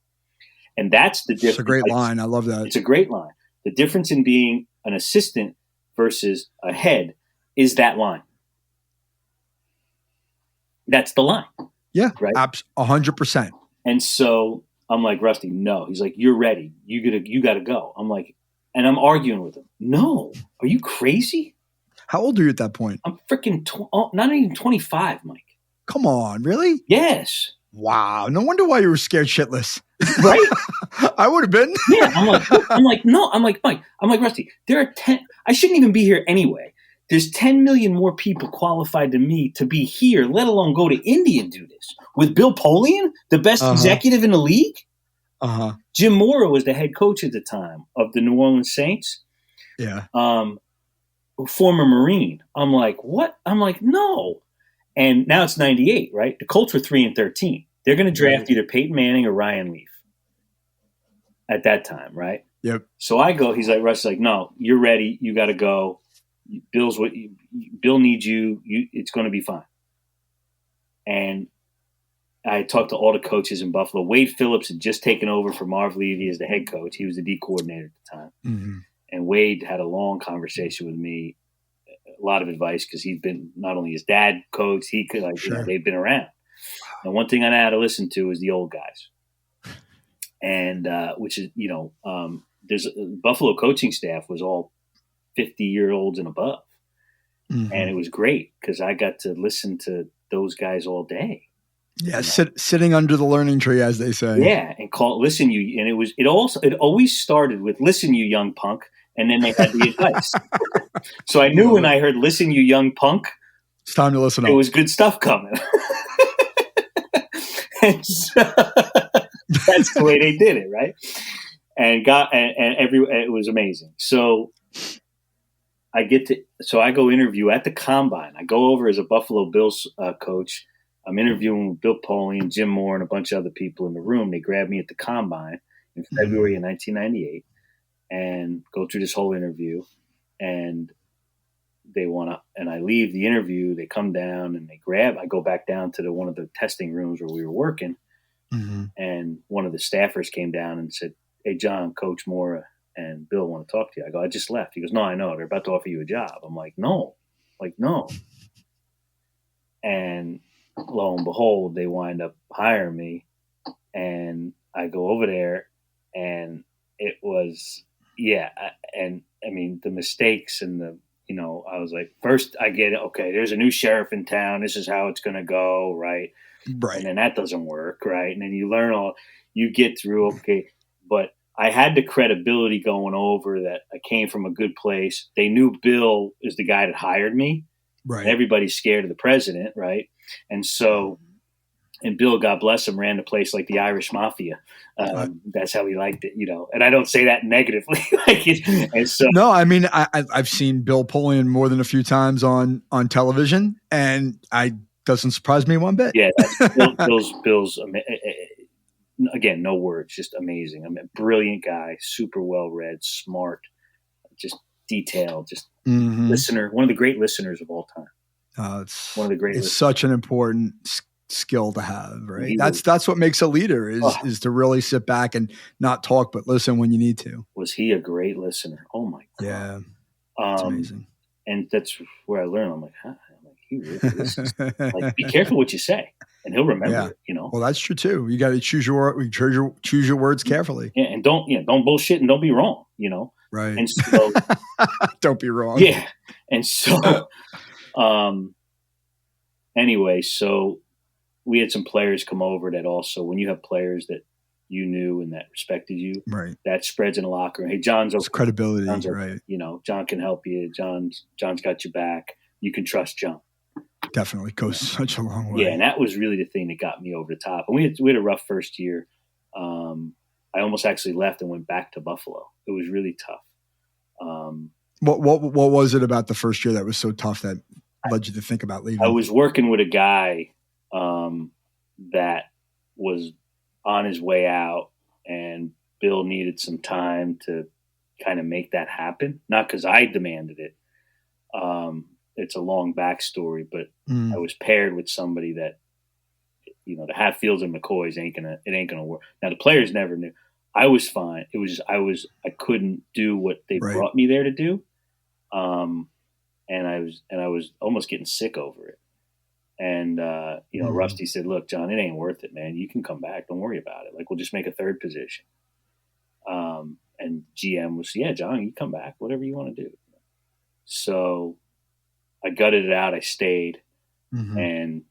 Speaker 3: And that's the difference.
Speaker 2: It's a great line. I love that.
Speaker 3: It's a great line. The difference in being an assistant versus a head is that line. That's the line.
Speaker 2: Yeah, right. 100%.
Speaker 3: And so I'm like, Rusty, no. He's like, you're ready. You got to go. I'm like, and I'm arguing with him. No, are you crazy?
Speaker 2: How old are you at that point?
Speaker 3: I'm freaking not even 25, Mike.
Speaker 2: Come on, really?
Speaker 3: Yes.
Speaker 2: Wow. No wonder why you were scared shitless.
Speaker 3: Right?
Speaker 2: I would have been.
Speaker 3: Yeah. I'm like, no. I'm like, Mike. I'm like, Rusty. There are 10. I shouldn't even be here anyway. There's 10 million more people qualified than me to be here, let alone go to Indy and do this. With Bill Polian, the best executive in the league? Jim Mora was the head coach at the time of the New Orleans Saints.
Speaker 2: Yeah.
Speaker 3: Former Marine. I'm like, what? I'm like, no. And now it's 98, right? The Colts were 3-13. They're going to draft either Peyton Manning or Ryan Leaf at that time, right?
Speaker 2: Yep.
Speaker 3: So I go, he's like, Russ, like, no, you're ready. You got to go. Bill needs you. It's going to be fine. And I talked to all the coaches in Buffalo. Wade Phillips had just taken over for Marv Levy as the head coach. He was the D coordinator at the time. Mm-hmm. And Wade had a long conversation with me, a lot of advice, because he'd been not only his dad coach, he could they've been around. And one thing I know how to listen to is the old guys, and which is there's Buffalo coaching staff was all 50-year-olds and above. Mm-hmm. And it was great because I got to listen to those guys all day.
Speaker 2: Yeah, sitting under the learning tree, as they say.
Speaker 3: Yeah, and listen, you, and it always started with listen, you young punk, and then they had the advice. So I knew when I heard listen, you young punk,
Speaker 2: it's time to listen up.
Speaker 3: It was good stuff coming. And so, that's the way they did it, right? And it was amazing. So I go interview at the combine. I go over as a Buffalo Bills coach. I'm interviewing with Bill Polian, Jim Moore, and a bunch of other people in the room. They grabbed me at the combine in February of 1998 and go through this whole interview. And they want to, and I leave the interview, they come down and I go back down to one of the testing rooms where we were working.
Speaker 2: Mm-hmm.
Speaker 3: And one of the staffers came down and said, "Hey, John, Coach Mora and Bill want to talk to you." I go, "I just left." He goes, "No, I know. They're about to offer you a job." I'm like, no. And lo and behold, they wind up hiring me. And I go over there, and it was, and I mean, the mistakes and I was like, first I get, okay, there's a new sheriff in town. This is how it's going to go, right?
Speaker 2: Right.
Speaker 3: And then that doesn't work, right? And then you get through, okay. But I had the credibility going over that I came from a good place. They knew Bill is the guy that hired me.
Speaker 2: Right.
Speaker 3: And everybody's scared of the president, right? And so, and Bill, God bless him, ran the place like the Irish Mafia. That's how he liked it, And I don't say that negatively. And so,
Speaker 2: no, I mean, I've seen Bill Polian more than a few times on television, and doesn't surprise me one bit.
Speaker 3: Yeah, Bill's again, no words, just amazing. I mean, brilliant guy, super well read, smart, just detailed, just listener, one of the great listeners of all time.
Speaker 2: It's
Speaker 3: one of the great.
Speaker 2: It's such an important skill to have, right? That's what makes a leader is to really sit back and not talk, but listen when you need to.
Speaker 3: Was he a great listener? Oh my God.
Speaker 2: Yeah. It's amazing.
Speaker 3: And that's where I learned. I'm like, huh? He really listens. Like, be careful what you say, and he'll remember it,
Speaker 2: Well, that's true too. You got to choose your words carefully.
Speaker 3: Yeah, and don't bullshit and don't be wrong,
Speaker 2: Right.
Speaker 3: And so
Speaker 2: don't be wrong.
Speaker 3: Yeah. And so anyway, so we had some players come over that also, when you have players that you knew and that respected you,
Speaker 2: right,
Speaker 3: that spreads in the locker room. Hey, John's okay.
Speaker 2: It's credibility,
Speaker 3: John's okay.
Speaker 2: Right?
Speaker 3: John can help you. John's got your back. You can trust John.
Speaker 2: Definitely goes such a long way.
Speaker 3: Yeah, and that was really the thing that got me over the top. And we had a rough first year. I almost actually left and went back to Buffalo. It was really tough.
Speaker 2: What was it about the first year that was so tough that led you to think about leaving?
Speaker 3: I was working with a guy that was on his way out, and Bill needed some time to kind of make that happen. Not because I demanded it. It's a long backstory, but I was paired with somebody that, the Hatfields and McCoys ain't gonna work. Now the players never knew. I was fine. It was I couldn't do what they brought me there to do, and I was almost getting sick over it. And Rusty said, "Look, John, it ain't worth it, man. You can come back. Don't worry about it. Like, we'll just make a third position." And GM was, "Yeah, John, you come back. Whatever you want to do." So I gutted it out. I stayed, and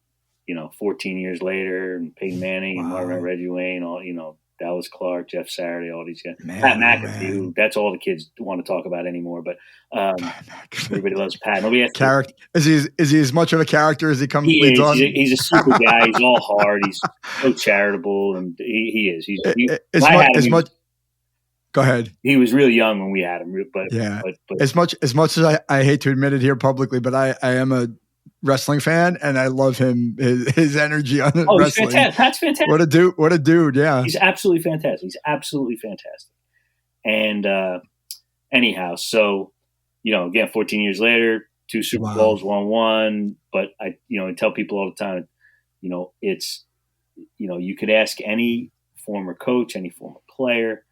Speaker 3: 14 years later, and Peyton Manning and Marvin, Reggie Wayne, all Dallas Clark, Jeff Saturday, all these guys. Pat McAfee, who that's all the kids want to talk about anymore. But everybody loves Pat. Nobody has
Speaker 2: character. Is he as much of a character as he comes?
Speaker 3: He's a super guy. He's all hard. He's so charitable, and he is.
Speaker 2: Go ahead.
Speaker 3: He was really young when we had him, but
Speaker 2: as much as I hate to admit it here publicly, but I am a wrestling fan, and I love him, his energy on wrestling.
Speaker 3: He's fantastic. Pat's fantastic.
Speaker 2: What a dude. Yeah.
Speaker 3: He's absolutely fantastic. And anyhow, so, again, 14 years later, 2 Super Bowls, won. But I tell people all the time, it's, you could ask any former coach, any former player,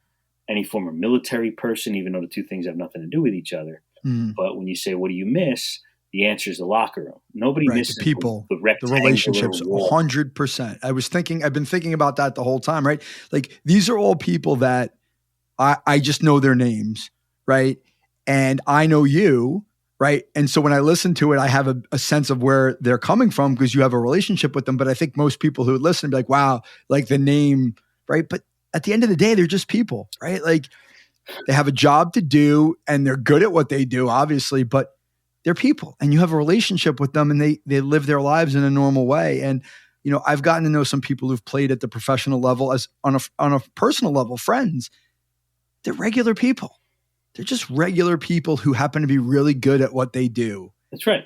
Speaker 3: any former military person, even though the two things have nothing to do with each other. But when you say, what do you miss? The answer is the locker room. Nobody misses
Speaker 2: the people, the relationships, 100%. I've been thinking about that the whole time, right? Like, these are all people that I just know their names, right? And I know you, right? And so when I listen to it, I have a sense of where they're coming from because you have a relationship with them. But I think most people who would listen be like, wow, like the name, right? But at the end of the day, they're just people, right? Like, they have a job to do and they're good at what they do, obviously, but they're people and you have a relationship with them and they live their lives in a normal way. And, I've gotten to know some people who've played at the professional level as on a personal level, friends. They're regular people. They're just regular people who happen to be really good at what they do.
Speaker 3: That's right.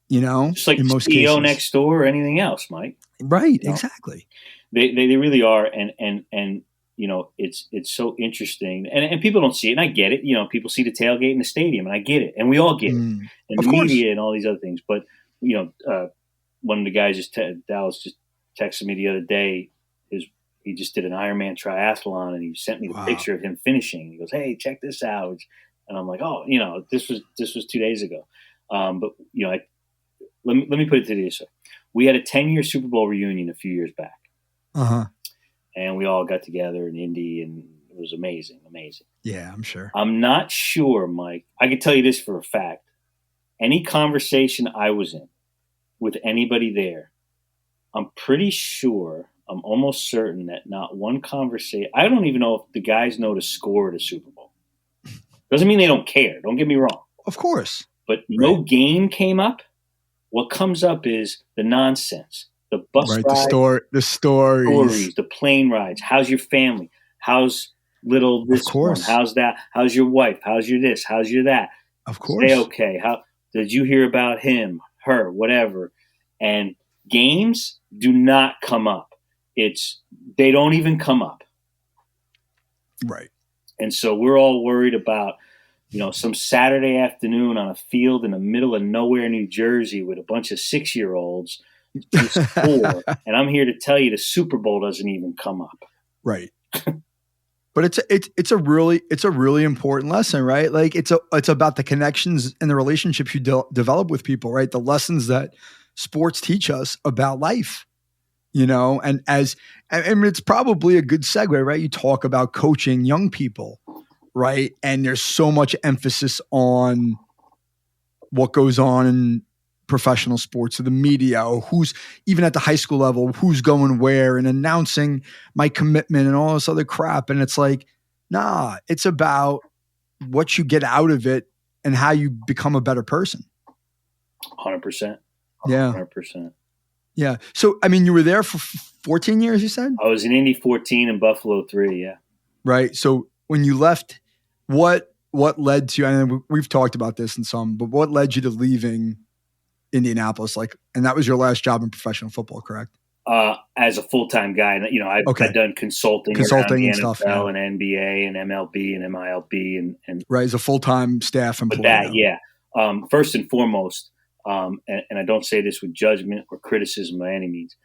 Speaker 2: Just
Speaker 3: like
Speaker 2: in
Speaker 3: the
Speaker 2: most
Speaker 3: CEO
Speaker 2: cases.
Speaker 3: next door or anything else, Mike.
Speaker 2: Right. Exactly.
Speaker 3: They really are. And it's so interesting, and people don't see it, and I get it. People see the tailgate in the stadium, and I get it, and we all get it, and
Speaker 2: Of
Speaker 3: the
Speaker 2: course.
Speaker 3: media and all these other things. But one of the guys Dallas just texted me the other day. He just did an Ironman triathlon, and he sent me the picture of him finishing. He goes, "Hey, check this out," and I'm like, "Oh, this was 2 days ago." But let me put it to you this way: we had a 10-year Super Bowl reunion a few years back. And we all got together in Indy, and it was amazing.
Speaker 2: Yeah, I'm sure.
Speaker 3: I'm not sure, Mike. I can tell you this for a fact. Any conversation I was in with anybody there, I'm pretty sure, I'm almost certain that not one conversation, I don't even know if the guys know the score of the Super Bowl. Doesn't mean they don't care. Don't get me wrong.
Speaker 2: Of course.
Speaker 3: But no game came up. What comes up is the nonsense. The bus rides,
Speaker 2: the stories,
Speaker 3: the plane rides. How's your family? How's little this one? How's that? How's your wife? How's your this? How's your that?
Speaker 2: Of course.
Speaker 3: Say okay. How did you hear about him, her, whatever? And games do not come up. They don't even come up.
Speaker 2: Right.
Speaker 3: And so we're all worried about, some Saturday afternoon on a field in the middle of nowhere, New Jersey, with a bunch of 6-year-olds. And I'm here to tell you the Super Bowl doesn't even come up.
Speaker 2: Right. But it's a really important lesson, right? Like it's about the connections and the relationships you develop with people, right? The lessons that sports teach us about life, and it's probably a good segue, right? You talk about coaching young people, right? And there's so much emphasis on what goes on in professional sports or the media, or who's even at the high school level, who's going where and announcing my commitment and all this other crap. And it's like, nah, it's about what you get out of it and how you become a better person.
Speaker 3: 100%.
Speaker 2: Yeah.
Speaker 3: 100%.
Speaker 2: Yeah. So, you were there for 14 years, you said?
Speaker 3: I was in Indy 14 and Buffalo 3. Yeah.
Speaker 2: Right. So when you left, what led to, and we've talked about this in some, but what led you to leaving Indianapolis? And that was your last job in professional football, correct?
Speaker 3: As a full-time guy, I've done consulting around the
Speaker 2: and
Speaker 3: NFL
Speaker 2: stuff, yeah.
Speaker 3: and NBA and MLB and MILB and
Speaker 2: right, as a full-time staff employee.
Speaker 3: But that, yeah. First and foremost, and I don't say this with judgment or criticism by any means.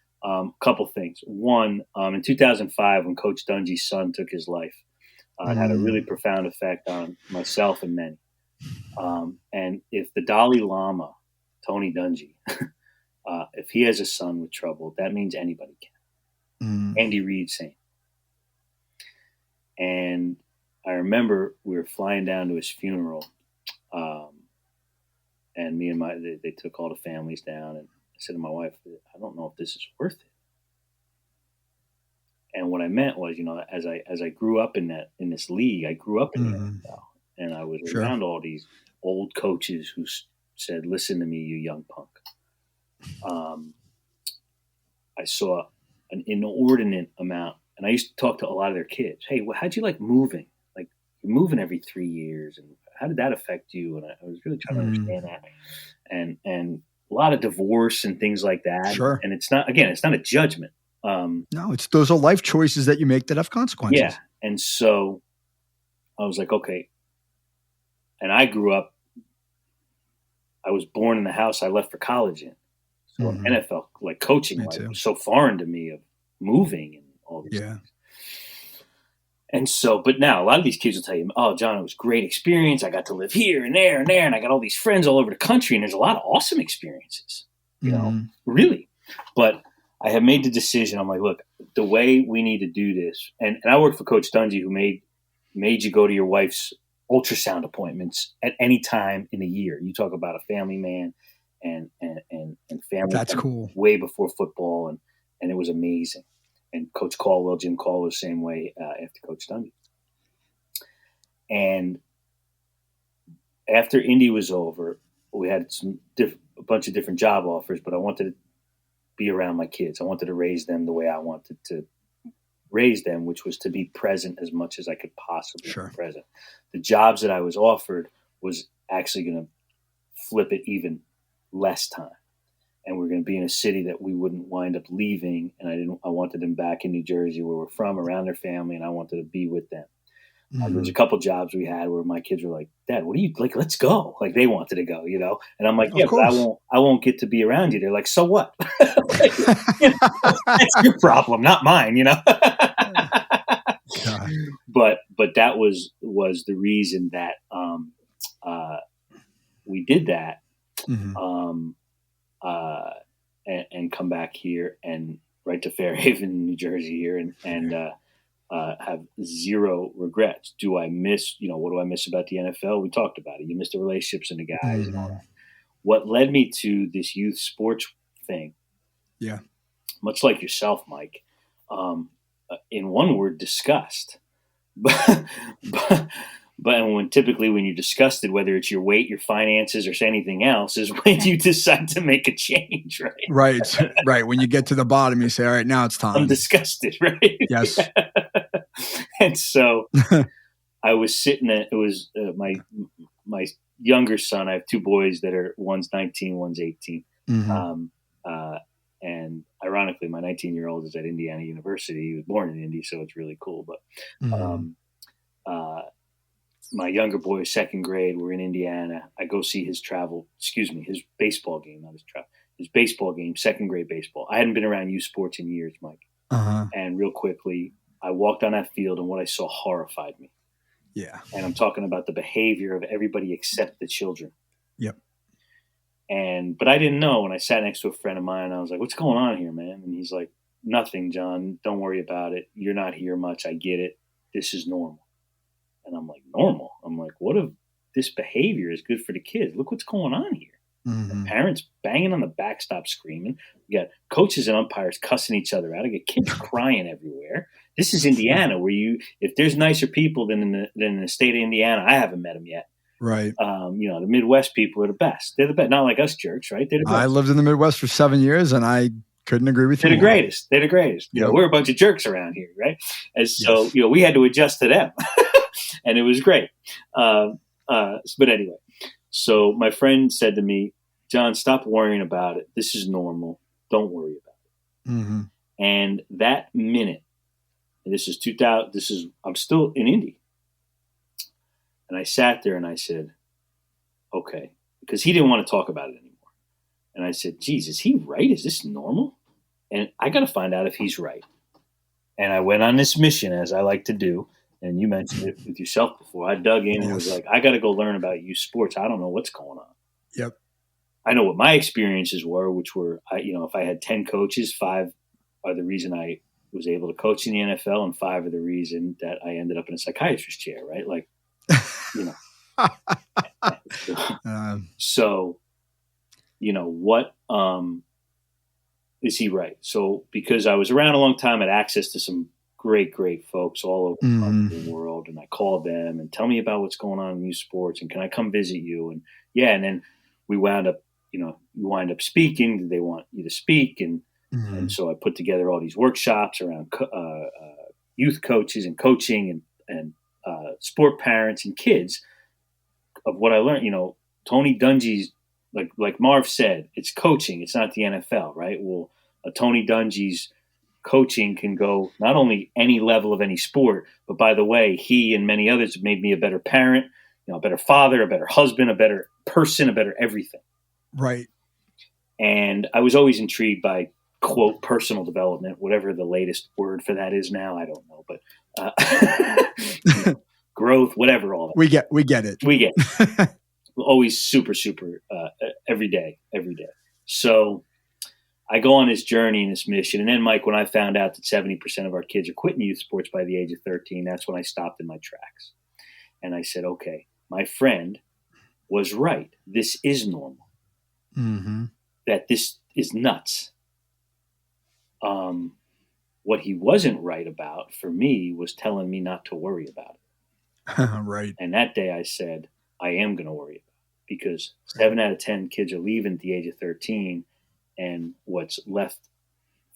Speaker 3: Couple things. One, in 2005, when Coach Dungy's son took his life, it had a really profound effect on myself and many. And if the Dalai Lama, Tony Dungy, if he has a son with trouble, that means anybody can. Andy Reid, same. And I remember we were flying down to his funeral, and me and they took all the families down, and I said to my wife, I don't know if this is worth it. And what I meant was, as I grew up in this league, I grew up in the NFL, and I was around all these old coaches who said, "Listen to me, you young punk." I saw an inordinate amount, and I used to talk to a lot of their kids. Hey, how'd you like moving? Like, you're moving every 3 years, and how did that affect you? And I was really trying to understand that, and a lot of divorce and things like that.
Speaker 2: Sure.
Speaker 3: And it's not a judgment.
Speaker 2: No, those are life choices that you make that have consequences.
Speaker 3: Yeah, and so I was like, okay. And I grew up. I was born in the house I left for college in. So NFL, like coaching, was so foreign to me of moving and all these things. And so, but now a lot of these kids will tell you, "Oh, John, it was a great experience. I got to live here and there, and I got all these friends all over the country, and there's a lot of awesome experiences, really." But I have made the decision. I'm like, look, the way we need to do this, and I worked for Coach Dungy, who made you go to your wife's ultrasound appointments at any time in the year. You talk about a family man and family.
Speaker 2: That's cool.
Speaker 3: Way before football, and it was amazing. And Coach Caldwell, Jim Caldwell, the same way after Coach Dungy. And after Indy was over, we had a bunch of different job offers, but I wanted to be around my kids. I wanted to raise them the way I wanted to raise them, which was to be present as much as I could possibly be present. The jobs that I was offered was actually going to flip it even less time. and we're going to be in a city that we wouldn't wind up leaving. And I wanted them back in New Jersey where we're from, around their family, and I wanted to be with them. There's a couple jobs we had where my kids were like, Dad, what are you like? Let's go. Like they wanted to go, you know? And I'm like, yeah, but I won't get to be around you. They're like, so what? Like, you know, that's your problem, not mine, you know? But that was the reason that, we did that, and come back here and right to Fairhaven, New Jersey here and have zero regrets. Do I miss, what do I miss about the NFL? We talked about it. You miss the relationships and the guys and all that. What led me to this youth sports thing?
Speaker 2: Yeah.
Speaker 3: Much like yourself, Mike, in one word, disgust. But when you're disgusted, whether it's your weight, your finances, or anything else, is when you decide to make a change, right?
Speaker 2: Right. When you get to the bottom, you say, all right, now it's time.
Speaker 3: I'm disgusted, right?
Speaker 2: Yes.
Speaker 3: And so I was sitting at, it was my younger son. I have two boys that are, one's 19, one's 18. And ironically, my 19-year-old is at Indiana University. He was born in Indy, so it's really cool. But my younger boy is second grade. We're in Indiana. I go see his baseball game, not his travel. His baseball game, second grade baseball. I hadn't been around youth sports in years, Mike. And real quickly, I walked on that field, and what I saw horrified me.
Speaker 2: Yeah.
Speaker 3: And I'm talking about the behavior of everybody except the children.
Speaker 2: Yep.
Speaker 3: But I didn't know. And I sat next to a friend of mine, and I was like, what's going on here, man? And he's like, nothing, John. Don't worry about it. You're not here much. I get it. This is normal. And I'm like, normal? I'm like, what if this behavior is good for the kids? Look what's going on here. Parents banging on the backstop screaming. We got coaches and umpires cussing each other out. I get kids crying everywhere. This is Indiana, where if there's nicer people than in the state of Indiana, I haven't met them yet.
Speaker 2: Right.
Speaker 3: The Midwest people are the best. They're the best. Not like us jerks, right? They're the best.
Speaker 2: I lived in the Midwest for 7 years, and I couldn't agree with you.
Speaker 3: They're the greatest. They're the greatest.
Speaker 2: Yep.
Speaker 3: We're a bunch of jerks around here, right? And so, we had to adjust to them. And it was great. But anyway, so my friend said to me, John, stop worrying about it. This is normal. Don't worry about it. And that minute, and this is 2000, I'm still in Indy. And I sat there and I said, okay, because he didn't want to talk about it anymore. And I said, geez, is he right? Is this normal? And I got to find out if he's right. And I went on this mission, as I like to do. And you mentioned it with yourself before. I dug in and was like, I got to go learn about youth sports. I don't know what's going on.
Speaker 2: Yep.
Speaker 3: I know what my experiences were, which were, if I had 10 coaches, 5 are the reason I was able to coach in the NFL, and 5 are the reason that I ended up in a psychiatrist's chair, right? Like, so, what is he right? So, because I was around a long time, I had access to some great folks all over the world, and I called them and tell me about what's going on in youth sports, and can I come visit you? And and then we wound up, you wind up speaking. They want you to speak, and so I put together all these workshops around youth coaches and coaching and sport parents and kids of what I learned. Tony Dungy's, like Marv said, it's coaching. It's not the NFL, right? Well, Tony Dungy's coaching can go not only any level of any sport, but by the way, he and many others have made me a better parent, a better father, a better husband, a better person, a better everything.
Speaker 2: Right.
Speaker 3: And I was always intrigued by, quote, personal development, whatever the latest word for that is now. I don't know, but growth, whatever, all that.
Speaker 2: We get it.
Speaker 3: We get it. Always super, every day. So I go on this journey and this mission. And then, Mike, when I found out that 70% of our kids are quitting youth sports by the age of 13, that's when I stopped in my tracks. And I said, okay, my friend was right. This is normal. That this is nuts. What he wasn't right about for me was telling me not to worry about it.
Speaker 2: Right.
Speaker 3: And that day I said, I am going to worry about it, because 7 out of 10 kids are leaving at the age of 13. And what's left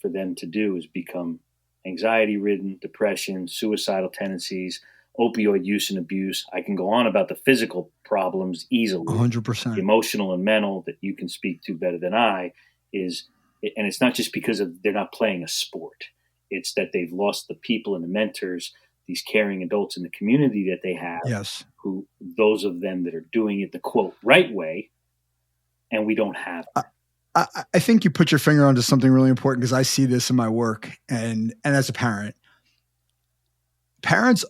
Speaker 3: for them to do is become anxiety-ridden, depression, suicidal tendencies, opioid use and abuse. I can go on about the physical problems easily.
Speaker 2: 100%.
Speaker 3: The emotional and mental that you can speak to better than I. and it's not just because they're not playing a sport. It's that they've lost the people and the mentors, these caring adults in the community that they have.
Speaker 2: Yes.
Speaker 3: Who, those of them that are doing it the quote right way, and we don't have that.
Speaker 2: I think you put your finger onto something really important, because I see this in my work and as a parent. Parents,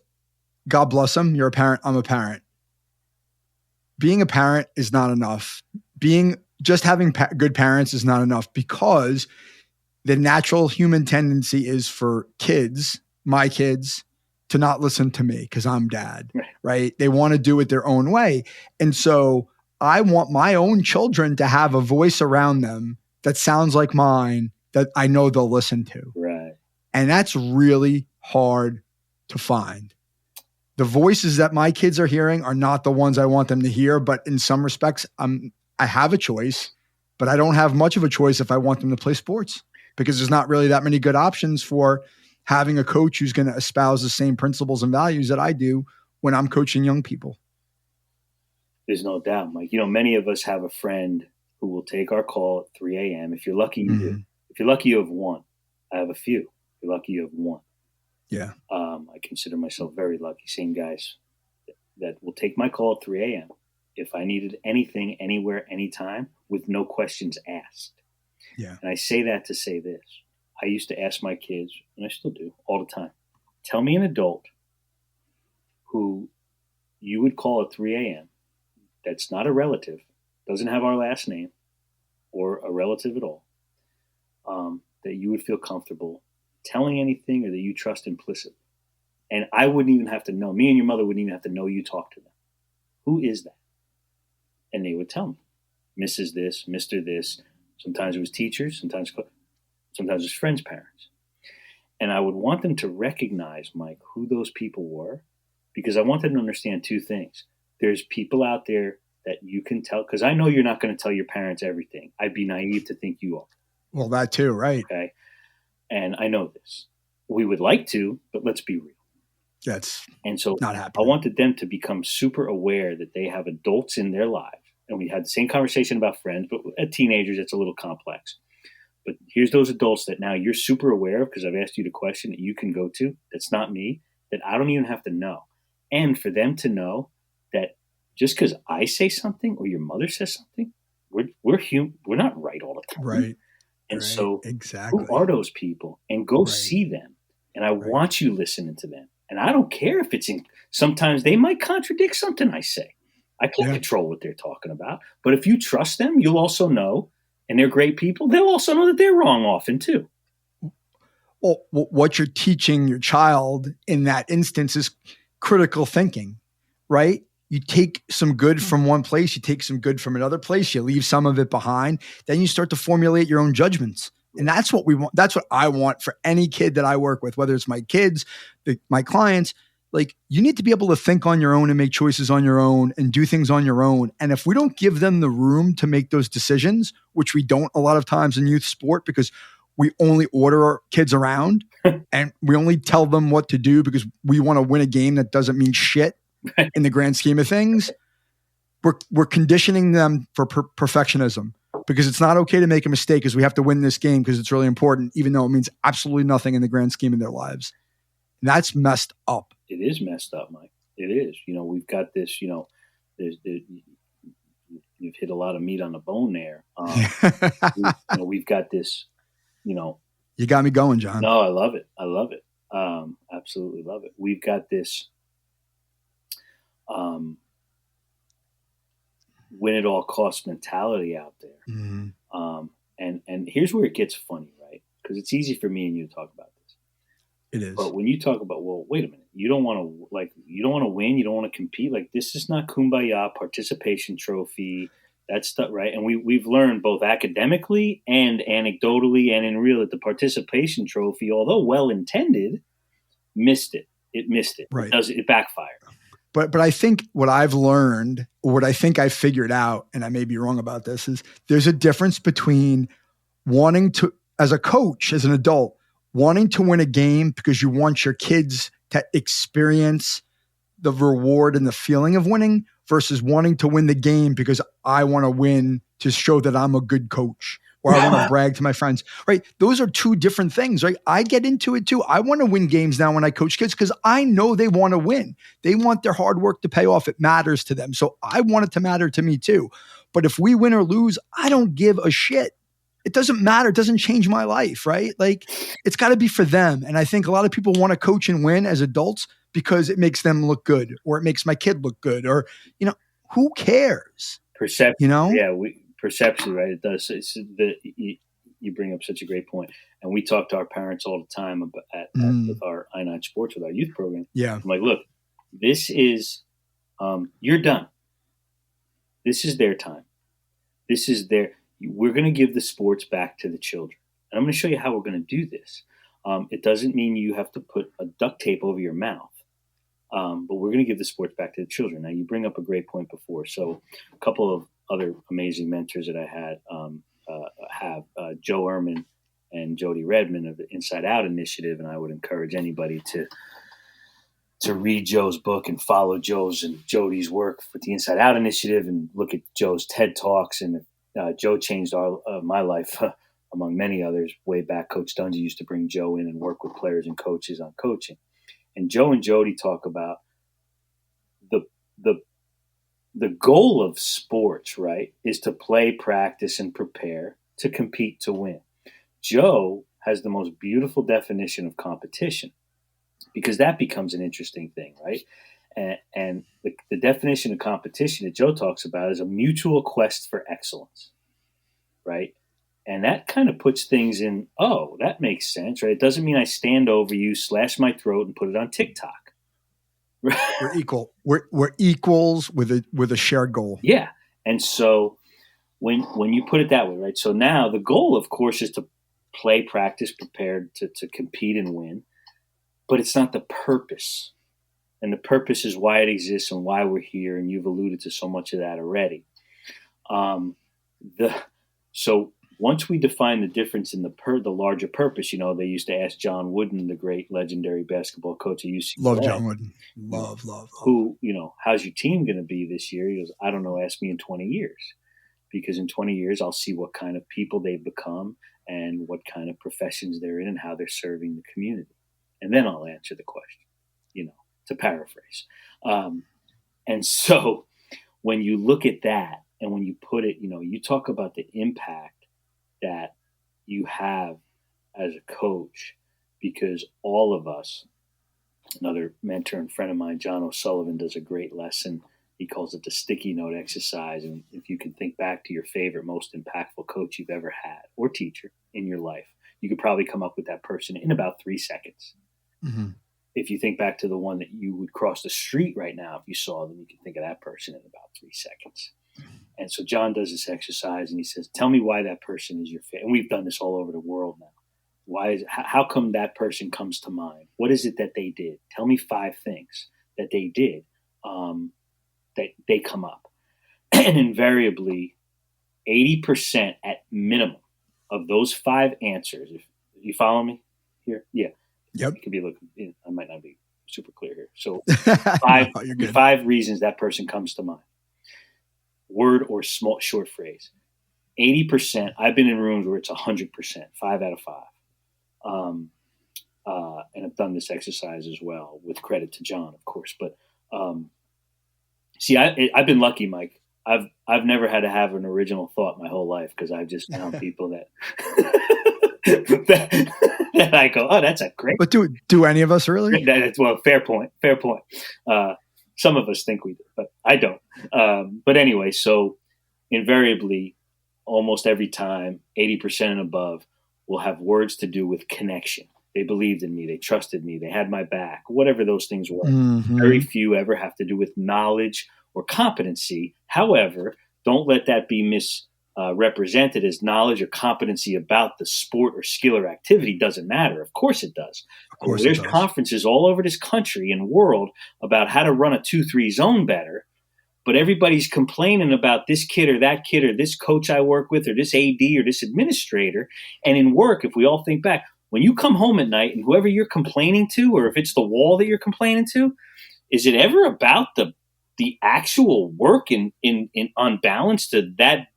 Speaker 2: God bless them. You're a parent. I'm a parent. Being a parent is not enough. Just having good parents is not enough, because the natural human tendency is for kids, my kids, to not listen to me because I'm dad, right? They want to do it their own way. And so I want my own children to have a voice around them that sounds like mine, that I know they'll listen to.
Speaker 3: Right.
Speaker 2: And that's really hard to find. The voices that my kids are hearing are not the ones I want them to hear, but in some respects, I have a choice, but I don't have much of a choice if I want them to play sports, because there's not really that many good options for having a coach who's going to espouse the same principles and values that I do when I'm coaching young people.
Speaker 3: There's no doubt, Mike. Many of us have a friend who will take our call at 3 a.m. If you're lucky, you do. If you're lucky, you have one. I have a few. If you're lucky, you have one.
Speaker 2: Yeah.
Speaker 3: I consider myself very lucky. Same guys that will take my call at 3 a.m. if I needed anything, anywhere, anytime, with no questions asked.
Speaker 2: Yeah.
Speaker 3: And I say that to say this. I used to ask my kids, and I still do all the time, tell me an adult who you would call at 3 a.m. that's not a relative, doesn't have our last name, or a relative at all, that you would feel comfortable telling anything, or that you trust implicitly. And I wouldn't even have to know. Me and your mother wouldn't even have to know you talk to them. Who is that? And they would tell me, Mrs. this, Mr. this. Sometimes it was teachers, sometimes it was friends' parents. And I would want them to recognize, Mike, who those people were, because I want them to understand two things. There's people out there that you can tell, because I know you're not going to tell your parents everything. I'd be naive to think you are.
Speaker 2: Well, that too, right?
Speaker 3: Okay. And I know this. We would like to, but let's be real.
Speaker 2: That's
Speaker 3: and so
Speaker 2: not happening.
Speaker 3: I wanted them to become super aware that they have adults in their lives. And we had the same conversation about friends, but at teenagers, it's a little complex. But here's those adults that now you're super aware of, because I've asked you the question, that you can go to. That's not me, that I don't even have to know. And for them to know that just because I say something or your mother says something, we're human. We're not right all the time.
Speaker 2: Right.
Speaker 3: And
Speaker 2: right.
Speaker 3: so
Speaker 2: exactly.
Speaker 3: Who are those people? And go see them. And I want you listening to them. And I don't care if sometimes they might contradict something I say. I can't control what they're talking about. But if you trust them, you'll also know, and they're great people, they'll also know that they're wrong often too.
Speaker 2: Well, what you're teaching your child in that instance is critical thinking, right? You take some good from one place, you take some good from another place, you leave some of it behind, then you start to formulate your own judgments. And that's what we want. That's what I want for any kid that I work with, whether it's my kids, my clients. Like, you need to be able to think on your own and make choices on your own and do things on your own. And if we don't give them the room to make those decisions, which we don't a lot of times in youth sport, because we only order our kids around and we only tell them what to do because we want to win a game that doesn't mean shit in the grand scheme of things, we're conditioning them for perfectionism, because it's not okay to make a mistake, because we have to win this game because it's really important, even though it means absolutely nothing in the grand scheme of their lives. And that's messed up.
Speaker 3: It is messed up, Mike. It is. We've got this, you've hit a lot of meat on the bone there. We've got this,
Speaker 2: You got me going, John.
Speaker 3: No, I love it. I love it. Absolutely love it. We've got this win at all costs mentality out there.
Speaker 2: Mm-hmm.
Speaker 3: And here's where it gets funny, right? Because it's easy for me and you to talk about this.
Speaker 2: It is.
Speaker 3: But when you talk about, well, wait a minute, you don't want to win, you don't want to compete. Like, this is not kumbaya participation trophy. That's stuff, right? And we've learned both academically and anecdotally and in real that the participation trophy, although well intended, missed it. It missed it.
Speaker 2: Right.
Speaker 3: It backfired.
Speaker 2: But I think what I've learned, what I think I've figured out, and I may be wrong about this, is there's a difference between wanting to, as a coach, as an adult, wanting to win a game because you want your kids to experience the reward and the feeling of winning, versus wanting to win the game because I want to win to show that I'm a good coach. or I want to brag to my friends, right? Those are two different things, right? I get into it too. I want to win games now when I coach kids because I know they want to win. They want their hard work to pay off. It matters to them. So I want it to matter to me too. But if we win or lose, I don't give a shit. It doesn't matter. It doesn't change my life, right? Like it's got to be for them. And I think a lot of people want to coach and win as adults because it makes them look good or it makes my kid look good or, who cares?
Speaker 3: Perception. Yeah. Perception, right? It does. You bring up such a great point. And we talk to our parents all the time with our I9 Sports, with our youth program.
Speaker 2: Yeah.
Speaker 3: I'm like, look, this is, you're done. This is their time. We're going to give the sports back to the children. And I'm going to show you how we're going to do this. It doesn't mean you have to put a duct tape over your mouth. But we're going to give the sports back to the children. Now, you bring up a great point before. So a couple of other amazing mentors that I had have Joe Ehrman and Jody Redmond of the Inside Out Initiative. And I would encourage anybody to read Joe's book and follow Joe's and Jody's work with the Inside Out Initiative and look at Joe's TED Talks. And Joe changed my life, among many others. Way back, Coach Dungy used to bring Joe in and work with players and coaches on coaching. And Joe and Jody talk about the goal of sports, right, is to play, practice, and prepare to compete to win. Joe has the most beautiful definition of competition because that becomes an interesting thing, right? And the definition of competition that Joe talks about is a mutual quest for excellence, right? And that kind of puts things in, that makes sense, right? It doesn't mean I stand over you, slash my throat, and put it on TikTok.
Speaker 2: We're equal. We're equals with a shared goal.
Speaker 3: Yeah. And so when you put it that way, right? So now the goal, of course, is to play, practice, prepare to compete and win. But it's not the purpose. And the purpose is why it exists and why we're here. And you've alluded to so much of that already. So once we define the difference in the larger purpose, they used to ask John Wooden, the great legendary basketball coach at UCLA.
Speaker 2: Love John Wooden. Love.
Speaker 3: Who, how's your team going to be this year? He goes, I don't know. Ask me in 20 years. Because in 20 years, I'll see what kind of people they've become and what kind of professions they're in and how they're serving the community. And then I'll answer the question, to paraphrase. And so when you look at that and when you put it, you talk about the impact that you have as a coach, because all of us, another mentor and friend of mine, John O'Sullivan, does a great lesson. He calls it the sticky note exercise. And if you can think back to your favorite, most impactful coach you've ever had or teacher in your life, you could probably come up with that person in about 3 seconds. Mm-hmm. If you think back to the one that you would cross the street right now, if you saw them, you can think of that person in about 3 seconds. And so John does this exercise and he says, tell me why that person is your favorite. And we've done this all over the world now. How come that person comes to mind? What is it that they did? Tell me 5 things that they did that they come up. And invariably, 80% at minimum of those 5 answers, if you follow me here? Yeah.
Speaker 2: Yep.
Speaker 3: It could be looking, I might not be super clear here. So 5 reasons that person comes to mind. Word or small short phrase. 80%. I've been in rooms where it's 100%, 5 out of 5. And I've done this exercise as well, with credit to John, of course. But see, I've been lucky, Mike. I've never had to have an original thought my whole life because I've just found people that that I go, that's a great.
Speaker 2: But do any of us really?
Speaker 3: Well, fair point. Some of us think we do, but I don't. But anyway, so invariably, almost every time, 80% and above will have words to do with connection. They believed in me. They trusted me. They had my back, whatever those things were. Mm-hmm. Very few ever have to do with knowledge or competency. However, don't let that be misrepresented as knowledge or competency about the sport or skill or activity. Doesn't matter. Of course it does.
Speaker 2: Of course
Speaker 3: there's conferences all over this country and world about how to run a 2-3 zone better. But everybody's complaining about this kid or that kid or this coach I work with or this AD or this administrator. And in work, if we all think back, when you come home at night and whoever you're complaining to, or if it's the wall that you're complaining to, is it ever about the actual work in on balance to that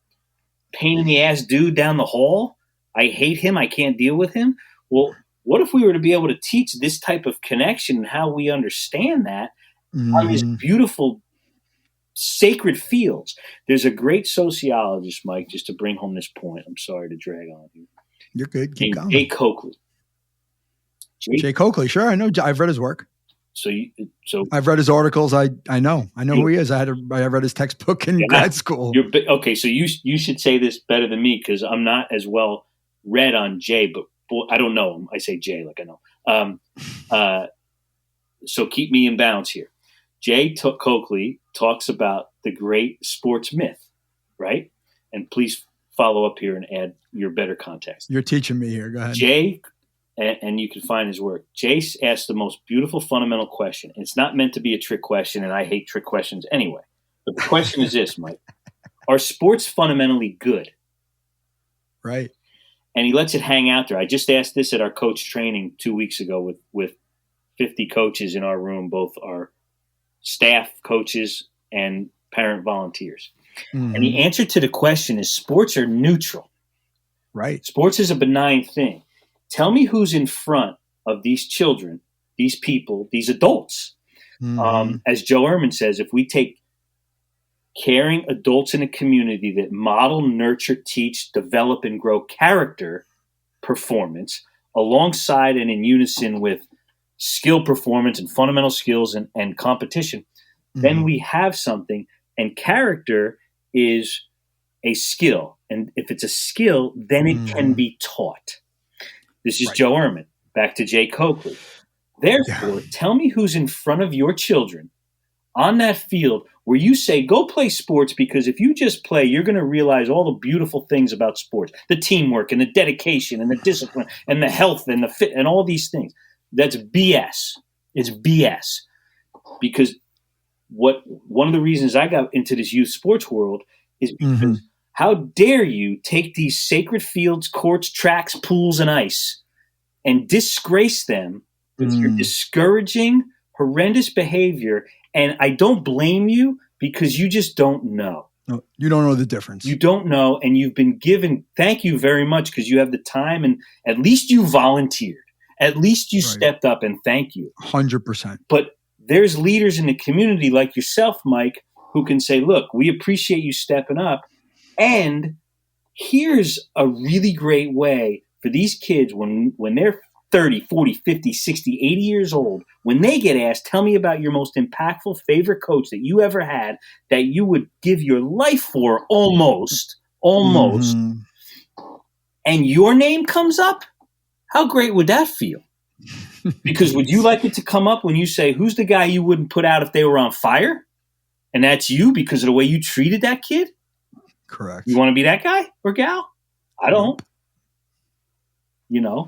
Speaker 3: pain in the ass dude down the hall. I hate him. I can't deal with him. Well, what if we were to be able to teach this type of connection and how we understand that on these beautiful, sacred fields? There's a great sociologist, Mike, just to bring home this point. I'm sorry to drag on you.
Speaker 2: You're good. Keep going.
Speaker 3: Jay Coakley.
Speaker 2: Jay Coakley. Sure. I know. I've read his work.
Speaker 3: So
Speaker 2: I've read his articles. I know who he is. I read his textbook in grad school.
Speaker 3: Okay. So you should say this better than me, because I'm not as well read on Jay, but I don't know him. I say Jay like I know. So keep me in bounds here. Jay Coakley talks about the great sports myth, right? And please follow up here and add your better context.
Speaker 2: You're teaching me here. Go ahead.
Speaker 3: Jay, and you can find his work. Jay asked the most beautiful fundamental question. It's not meant to be a trick question, and I hate trick questions anyway. But the question is this, Mike. Are sports fundamentally good?
Speaker 2: Right.
Speaker 3: And he lets it hang out there. I just asked this at our coach training 2 weeks ago with 50 coaches in our room, both our staff coaches and parent volunteers. And the answer to the question is sports are neutral.
Speaker 2: Right.
Speaker 3: Sports is a benign thing. Tell me who's in front of these children, these people, these adults. As Joe Ehrman says, if we take caring adults in a community that model, nurture, teach, develop, and grow character performance alongside and in unison with skill performance and fundamental skills and competition, then we have something. And character is a skill. And if it's a skill, then it can be taught. This is Joe Ehrman. Back to Jay Coakley. Therefore, tell me who's in front of your children on that field where you say, go play sports, because if you just play, you're going to realize all the beautiful things about sports, the teamwork and the dedication and the discipline and the health and the fit and all these things. That's BS. It's BS. Because one of the reasons I got into this youth sports world is because how dare you take these sacred fields, courts, tracks, pools, and ice and disgrace them with your discouraging, horrendous behavior. And I don't blame you, because you just don't know.
Speaker 2: No, you don't know the difference.
Speaker 3: You don't know, and you've been given, thank you very much, because you have the time, and at least you volunteered. At least you stepped up, and thank you.
Speaker 2: 100%.
Speaker 3: But there's leaders in the community like yourself, Mike, who can say, look, we appreciate you stepping up. And here's a really great way for these kids when they're 30, 40, 50, 60, 80 years old, when they get asked, tell me about your most impactful favorite coach that you ever had that you would give your life for almost, and your name comes up, how great would that feel? Because would you like it to come up when you say, who's the guy you wouldn't put out if they were on fire? And that's you because of the way you treated that kid?
Speaker 2: Correct.
Speaker 3: You want to be that guy or gal? I don't.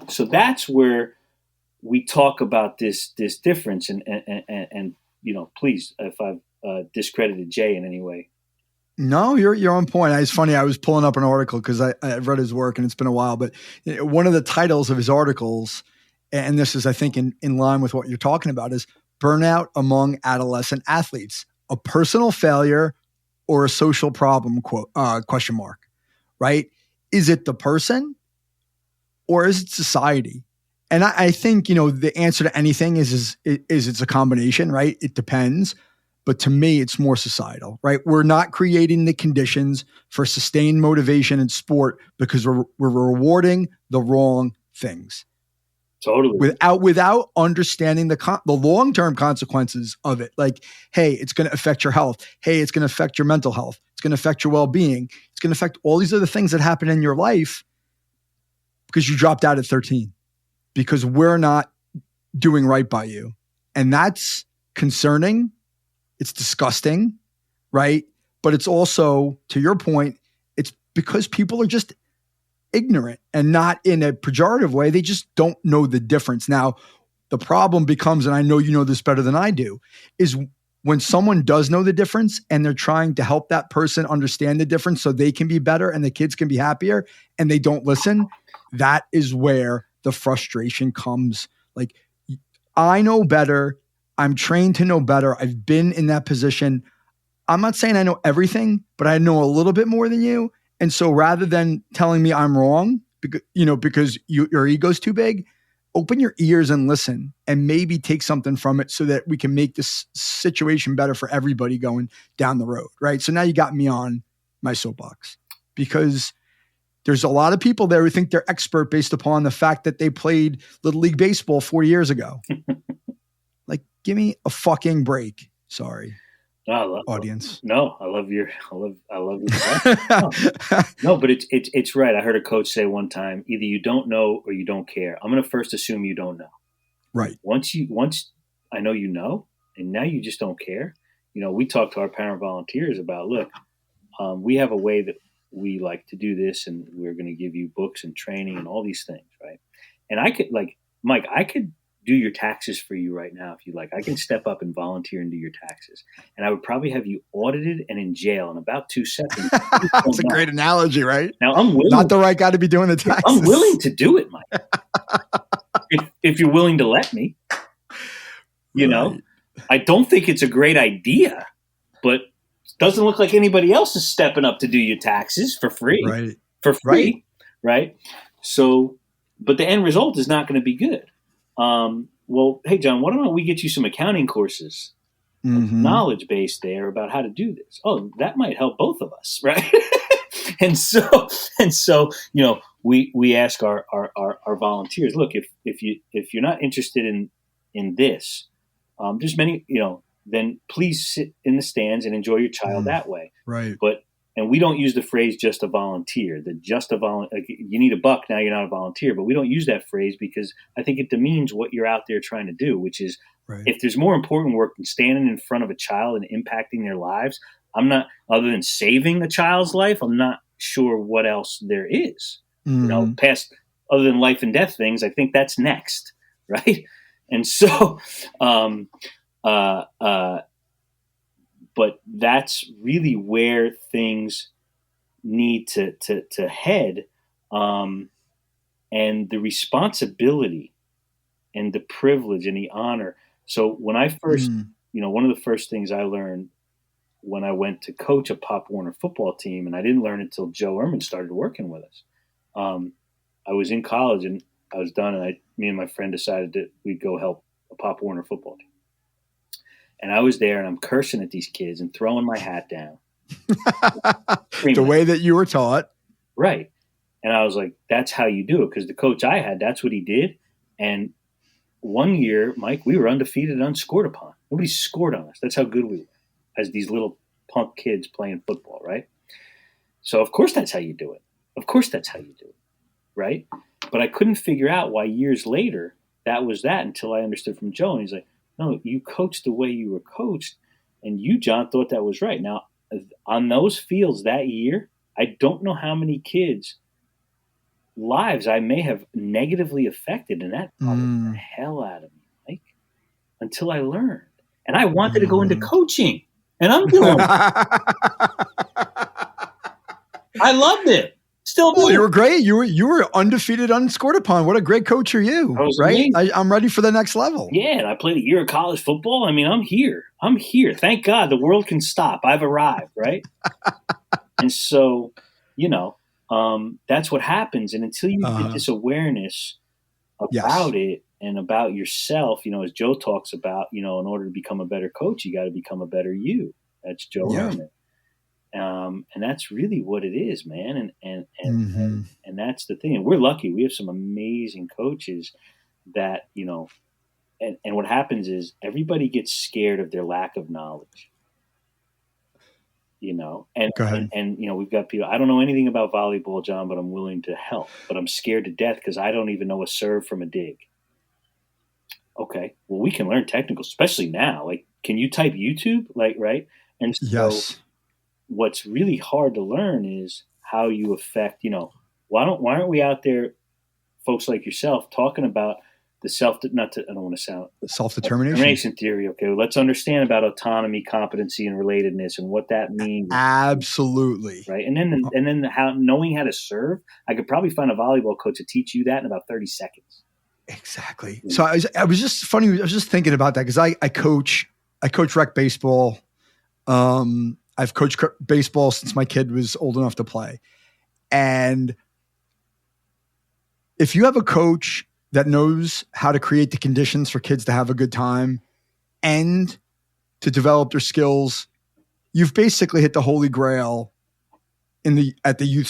Speaker 3: So that's where we talk about this difference. And please, if I've discredited Jay in any way.
Speaker 2: No, you're on point. It's funny. I was pulling up an article because I've read his work and it's been a while, but one of the titles of his articles, and this is, I think, in line with what you're talking about, is Burnout Among Adolescent Athletes, a personal failure or a social problem, question mark, right? Is it the person or is it society? And I think, the answer to anything is it's a combination, right? It depends. But to me, it's more societal, right? We're not creating the conditions for sustained motivation in sport because we're rewarding the wrong things.
Speaker 3: Totally.
Speaker 2: Without understanding the long-term consequences of it. Like, hey, it's going to affect your health. Hey, it's going to affect your mental health. It's going to affect your well-being. It's going to affect all these other things that happen in your life because you dropped out at 13, because we're not doing right by you. And that's concerning. It's disgusting, right? But it's also, to your point, it's because people are just ignorant, and not in a pejorative way. They just don't know the difference. Now, the problem becomes, and I know you know this better than I do, is when someone does know the difference and they're trying to help that person understand the difference so they can be better and the kids can be happier, and they don't listen, that is where the frustration comes. Like, I know better. I'm trained to know better. I've been in that position. I'm not saying I know everything, but I know a little bit more than you. And so rather than telling me I'm wrong, because your ego's too big, open your ears and listen and maybe take something from it so that we can make this situation better for everybody going down the road. Right. So now you got me on my soapbox, because there's a lot of people there who think they're expert based upon the fact that they played Little League Baseball 40 years ago. Like, give me a fucking break. Sorry. Audience.
Speaker 3: No, I love your. No, but it's right. I heard a coach say one time, either you don't know or you don't care. I'm going to first assume you don't know.
Speaker 2: Right.
Speaker 3: Once I know you know, and now you just don't care. We talk to our parent volunteers about, look, we have a way that we like to do this, and we're going to give you books and training and all these things, right? And I could, like, Mike, I could do your taxes for you right now if you like. I can step up and volunteer and do your taxes, and I would probably have you audited and in jail in about 2 seconds.
Speaker 2: That's a great analogy, right?
Speaker 3: Now I'm willing.
Speaker 2: Not the right guy to be doing the taxes.
Speaker 3: I'm willing to do it, Mike. if you're willing to let me, right. I don't think it's a great idea, but it doesn't look like anybody else is stepping up to do your taxes for free.
Speaker 2: Right.
Speaker 3: For free, right? So, but the end result is not going to be good. Well, hey, John, why don't we get you some accounting courses, knowledge base there about how to do this? Oh, that might help both of us, right? and so, we ask our volunteers, look, if you're not interested in this, there's many, then please sit in the stands and enjoy your child that way.
Speaker 2: Right.
Speaker 3: And we don't use the phrase just a volunteer. You need a buck, now you're not a volunteer. But we don't use that phrase because I think it demeans what you're out there trying to do, which is if there's more important work than standing in front of a child and impacting their lives, I'm not, other than saving a child's life, I'm not sure what else there is. Past other than life and death things, I think that's next, right? And so, but that's really where things need to head, and the responsibility and the privilege and the honor. So when I first, one of the first things I learned when I went to coach a Pop Warner football team, and I didn't learn until Joe Ehrman started working with us. I was in college and I was done, and me and my friend decided that we'd go help a Pop Warner football team. And I was there, and I'm cursing at these kids and throwing my hat down.
Speaker 2: The way that you were taught.
Speaker 3: Right. And I was like, that's how you do it. Because the coach I had, that's what he did. And one year, Mike, we were undefeated and unscored upon. Nobody scored on us. That's how good we were as these little punk kids playing football, right? So, of course, that's how you do it. Of course, that's how you do it, right? But I couldn't figure out why years later that was that until I understood from Joe. And he's like, no, you coached the way you were coached, and you, John, thought that was right. Now, on those fields that year, I don't know how many kids' lives I may have negatively affected, and that bothered the hell out of me, Mike, until I learned. And I wanted to go into coaching, and I'm doing it. I loved it. Still do.
Speaker 2: Well, you were great. You were undefeated, unscored upon. What a great coach are you, right? I'm ready for the next level.
Speaker 3: Yeah, and I played a year of college football. I mean, I'm here. Thank God the world can stop. I've arrived, right? And so, that's what happens. And until you get this awareness about it and about yourself, as Joe talks about, in order to become a better coach, you got to become a better you. That's Joe Ehrman. And that's really what it is, man. And that's the thing. And we're lucky. We have some amazing coaches that, and what happens is everybody gets scared of their lack of knowledge, and we've got people, I don't know anything about volleyball, John, but I'm willing to help, but I'm scared to death because I don't even know a serve from a dig. Okay. Well, we can learn technical, especially now. Like, can you type YouTube? Like, right. And so, what's really hard to learn is how you affect, why aren't we out there, folks like yourself, talking about the self-determination theory. Okay. Well, let's understand about autonomy, competency, and relatedness and what that means.
Speaker 2: Absolutely.
Speaker 3: Right. And then how knowing how to serve, I could probably find a volleyball coach to teach you that in about 30 seconds.
Speaker 2: Exactly. So I was just thinking about that because I coach rec baseball. I've coached baseball since my kid was old enough to play. And if you have a coach that knows how to create the conditions for kids to have a good time and to develop their skills, you've basically hit the holy grail at the youth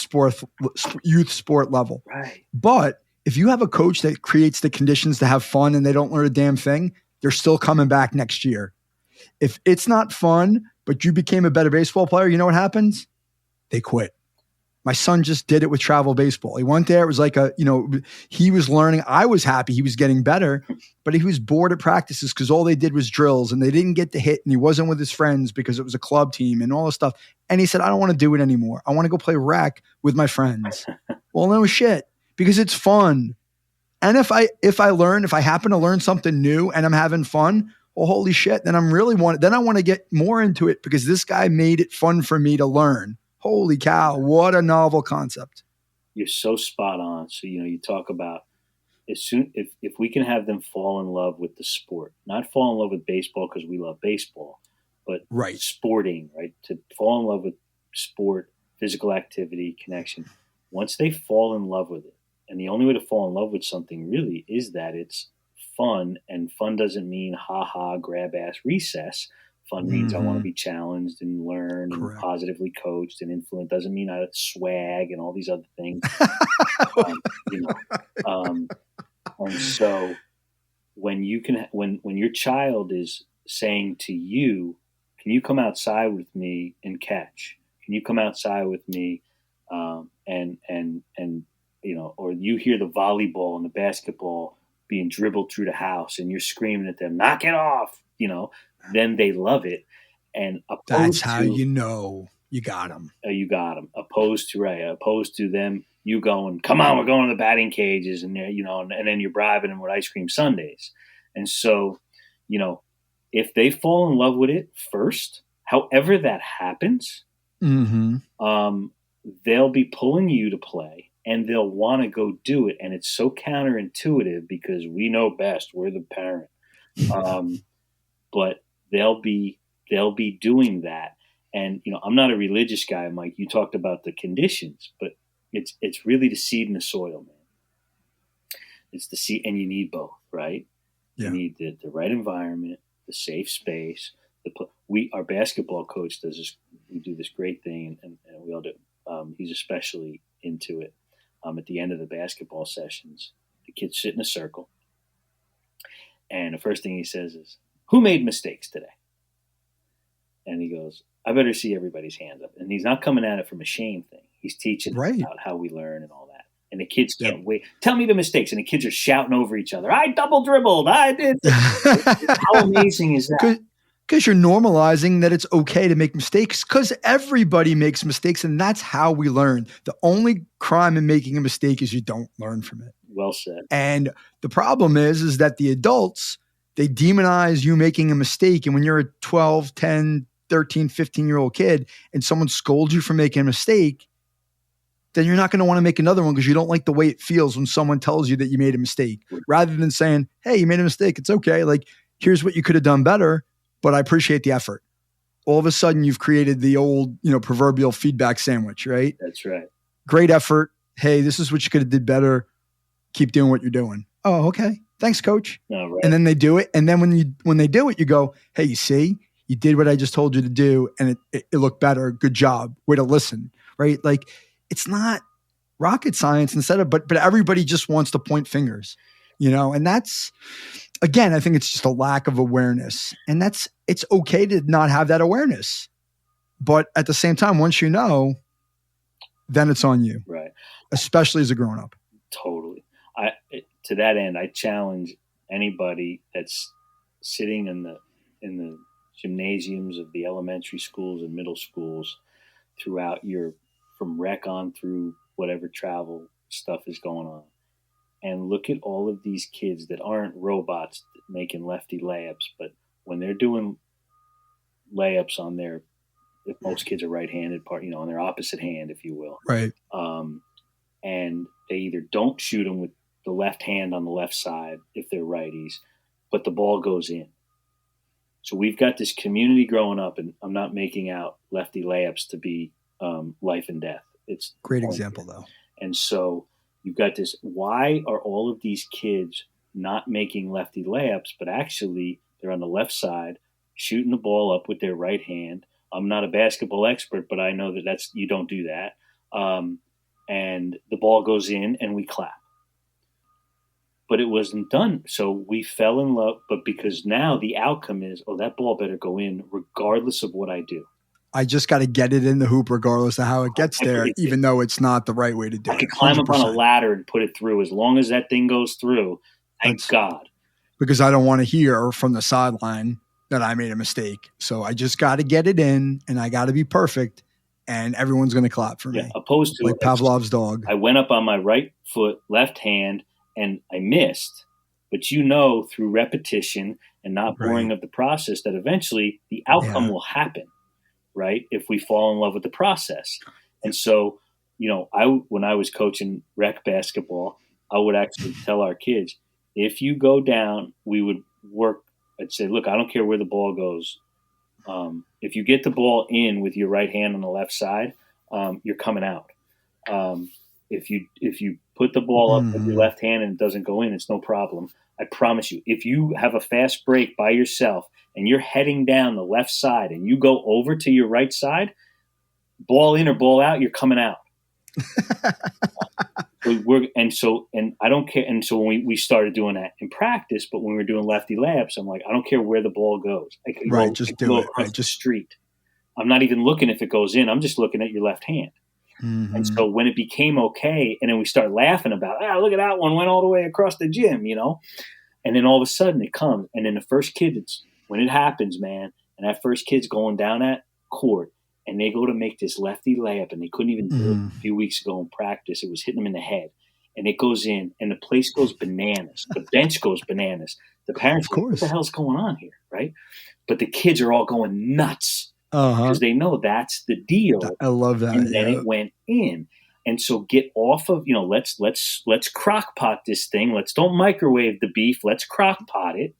Speaker 2: sport level.
Speaker 3: Right.
Speaker 2: But if you have a coach that creates the conditions to have fun and they don't learn a damn thing, they're still coming back next year. If it's not fun, but you became a better baseball player, you know what happens? They quit. My son just did it with travel baseball. He went there. It was like he was learning. I was happy he was getting better, but he was bored at practices because all they did was drills and they didn't get to hit and he wasn't with his friends because it was a club team and all this stuff. And he said, I don't want to do it anymore. I want to go play rec with my friends. Well, no shit, because it's fun. And if I happen to learn something new and I'm having fun, well, holy shit, then I want to get more into it because this guy made it fun for me to learn. Holy cow, what a novel concept.
Speaker 3: You're so spot on. So, you talk about if we can have them fall in love with the sport, not fall in love with baseball because we love baseball, but sporting, right? To fall in love with sport, physical activity, connection. Once they fall in love with it, and the only way to fall in love with something really is that it's fun, and fun doesn't mean grab ass recess. Fun means I want to be challenged and learn and positively coached and influenced. Doesn't mean I swag and all these other things. And so when your child is saying to you, can you come outside with me and catch? Can you come outside with me? Or you hear the volleyball and the basketball being dribbled through the house and you're screaming at them, knock it off, then they love it. And
Speaker 2: that's how you know you got them.
Speaker 3: You got them. Opposed to them, you going, come on, we're going to the batting cages, and and then you're bribing them with ice cream sundaes. And so, if they fall in love with it first, however that happens, they'll be pulling you to play, and they'll want to go do it. And it's so counterintuitive because we know best. We're the parent. But they'll be doing that. And, I'm not a religious guy, Mike. You talked about the conditions, but it's really the seed in the soil, man. It's the seed, and you need both, right? Yeah. You need the right environment, the safe space. Our basketball coach does this. We do this great thing, and we all do. He's especially into it. At the end of the basketball sessions, the kids sit in a circle, and the first thing he says is, "Who made mistakes today?" And he goes, "I better see everybody's hand up." And he's not coming at it from a shame thing. He's teaching about how we learn and all that. And the kids can't wait. Tell me the mistakes. And the kids are shouting over each other. I double dribbled. I did this. How amazing is that?
Speaker 2: Because you're normalizing that it's okay to make mistakes because everybody makes mistakes. And that's how we learn. The only crime in making a mistake is you don't learn from it.
Speaker 3: Well said.
Speaker 2: And the problem is that the adults, they demonize you making a mistake. And when you're a 12, 10, 13, 15-year-old kid and someone scolds you for making a mistake, then you're not going to want to make another one because you don't like the way it feels when someone tells you that you made a mistake. Rather than saying, hey, you made a mistake. It's okay. Like, here's what you could have done better, but I appreciate the effort. All of a sudden, you've created the old, proverbial feedback sandwich, right?
Speaker 3: That's right.
Speaker 2: Great effort. Hey, this is what you could have did better. Keep doing what you're doing. Oh, okay. Thanks, coach.
Speaker 3: No, right.
Speaker 2: And then they do it. And then when they do it, you go, hey, you see, you did what I just told you to do. And it looked better. Good job. Way to listen. Right. Like, it's not rocket science but everybody just wants to point fingers, and that's, again, I think it's just a lack of awareness, and it's okay to not have that awareness. But at the same time, once you know, then it's on you.
Speaker 3: Right.
Speaker 2: Especially as a grown up.
Speaker 3: Totally. To that end, I challenge anybody that's sitting in the gymnasiums of the elementary schools and middle schools throughout from rec on through whatever travel stuff is going on, and look at all of these kids that aren't robots making lefty layups, but when they're doing layups on if most kids are right-handed on their opposite hand, if you will.
Speaker 2: Right.
Speaker 3: And they either don't shoot them with the left hand on the left side if they're righties, but the ball goes in. So we've got this community growing up, and I'm not making out lefty layups to be life and death. It's
Speaker 2: great example though.
Speaker 3: And so you've got this, why are all of these kids not making lefty layups, but actually they're on the left side shooting the ball up with their right hand? I'm not a basketball expert, but I know that you don't do that. And the ball goes in and we clap. But it wasn't done. So we fell in love. But because now the outcome is, that ball better go in regardless of what I do.
Speaker 2: I just got to get it in the hoop regardless of how it gets there, even though it's not the right way to do it.
Speaker 3: I could climb 100%. Up on a ladder and put it through. As long as that thing goes through, thank God.
Speaker 2: Because I don't want to hear from the sideline that I made a mistake. So I just got to get it in, and I got to be perfect, and everyone's going to clap for me.
Speaker 3: Opposed to
Speaker 2: like Pavlov's dog.
Speaker 3: I went up on my right foot, left hand, and I missed. But through repetition and not boring of the process, that eventually the outcome will happen, right? If we fall in love with the process. And so, when I was coaching rec basketball, I would actually tell our kids, if you go down, we would work. I'd say, look, I don't care where the ball goes. If you get the ball in with your right hand on the left side, you're coming out. If you put the ball up with your left hand and it doesn't go in, it's no problem. I promise you, if you have a fast break by yourself and you're heading down the left side and you go over to your right side, ball in or ball out, you're coming out. And I don't care. And so when we started doing that in practice, but when we were doing lefty layups, I'm like, I don't care where the ball goes. I can go,
Speaker 2: just do it.
Speaker 3: Across the street. I'm not even looking if it goes in. I'm just looking at your left hand. Mm-hmm. And so when it became okay, and then we start laughing about, look at that one, went all the way across the gym, and then all of a sudden it comes. And then the first kid, when it happens, man, and that first kid's going down that court and they go to make this lefty layup and they couldn't even do it a few weeks ago in practice. It was hitting them in the head and it goes in and the place goes bananas. The bench goes bananas. The parents are like, what the hell's going on here, right? But the kids are all going nuts. Because they know that's the deal.
Speaker 2: I love that.
Speaker 3: And then it went in. And so get off of, let's crock pot this thing. Don't microwave the beef. Let's crock pot it.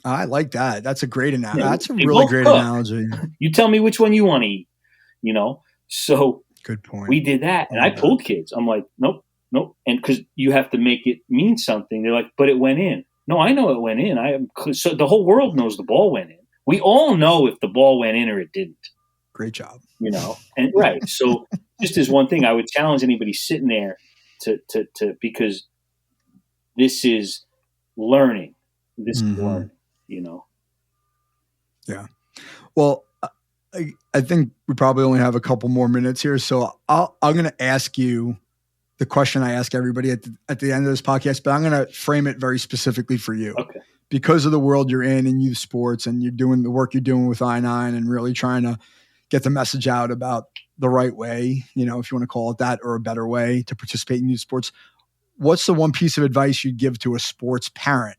Speaker 2: I like that. That's a great analogy. That's a really great analogy.
Speaker 3: You tell me which one you want to eat, So
Speaker 2: good point.
Speaker 3: We did that. And I pulled kids. I'm like, nope. And because you have to make it mean something. They're like, but it went in. No, I know it went in. So the whole world knows the ball went in. We all know if the ball went in or it didn't.
Speaker 2: Great job.
Speaker 3: And right. So just as one thing, I would challenge anybody sitting there to because this is learning. This is learning,
Speaker 2: Yeah. Well, I think we probably only have a couple more minutes here. So I'm going to ask you the question I ask everybody at the end of this podcast, but I'm going to frame it very specifically for you.
Speaker 3: Okay.
Speaker 2: Because of the world you're in youth sports and you're doing the work you're doing with I-9 and really trying to get the message out about the right way, if you want to call it that, or a better way to participate in youth sports, what's the one piece of advice you'd give to a sports parent?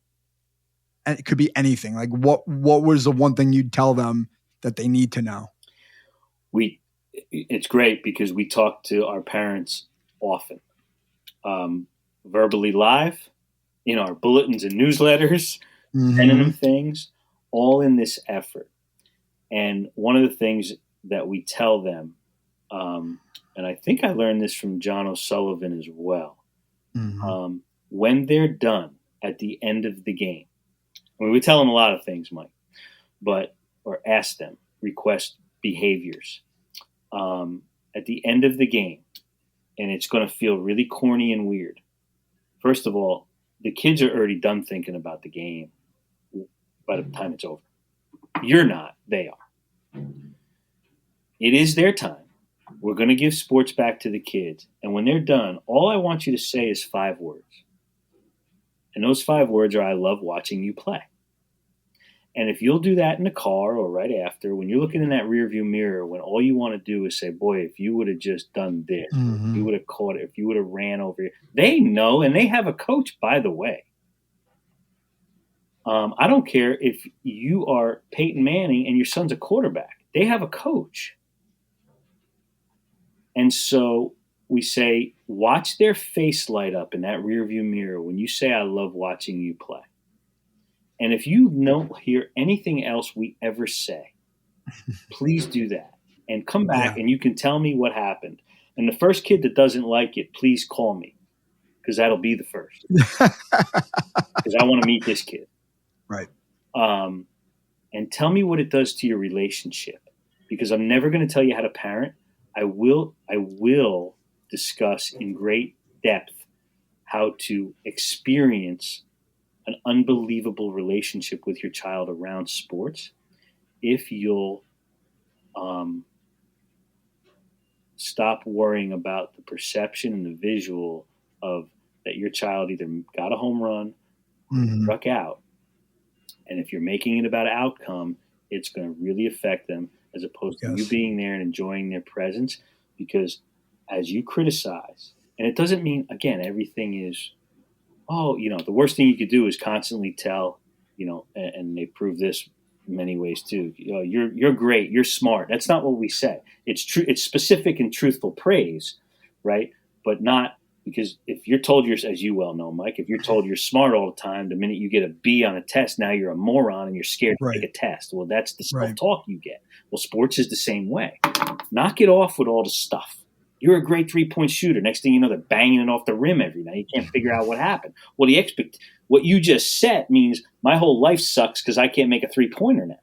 Speaker 2: And it could be anything. Like what was the one thing you'd tell them that they need to know?
Speaker 3: It's great because we talk to our parents often, verbally live, our bulletins and newsletters, sending them things, all in this effort. And one of the things that we tell them, and I think I learned this from John O'Sullivan as well, when they're done at the end of the game, we tell them a lot of things, Mike, or ask them, request behaviors. At the end of the game, and it's going to feel really corny and weird. First of all, the kids are already done thinking about the game by the time it's over. You're not, they are. It is their time. We're going to give sports back to the kids. And when they're done, all I want you to say is 5 words. And those 5 words are, I love watching you play. And if you'll do that in the car or right after, when you're looking in that rearview mirror, when all you want to do is say, boy, if you would have just done this, if you would have caught it, if you would have ran over it, they know, and they have a coach, by the way. I don't care if you are Peyton Manning and your son's a quarterback. They have a coach. And so we say, watch their face light up in that rearview mirror when you say, I love watching you play. And if you don't hear anything else we ever say, please do that and come back and you can tell me what happened. And the first kid that doesn't like it, please call me, because that'll be the first. Because I want to meet this kid.
Speaker 2: Right.
Speaker 3: And tell me what it does to your relationship, because I'm never going to tell you how to parent. I will discuss in great depth how to experience an unbelievable relationship with your child around sports if you'll stop worrying about the perception and the visual of that your child either got a home run or struck out. And if you're making it about outcome, it's going to really affect them, as opposed to you being there and enjoying their presence. Because as you criticize, and it doesn't mean, again, everything is, the worst thing you could do is constantly tell, and they prove this in many ways too. You're great, you're smart. That's not what we say. It's true. It's specific and truthful praise, right? But not because if you're told as you well know, Mike, if you're told you're smart all the time, the minute you get a B on a test, now you're a moron and you're scared to take a test. Well, that's the self-talk you get. Well, sports is the same way. Knock it off with all the stuff. You're a great 3-point shooter. Next thing you know, they're banging it off the rim every night. You can't figure out what happened. Well, what you just said means my whole life sucks because I can't make a 3-pointer now.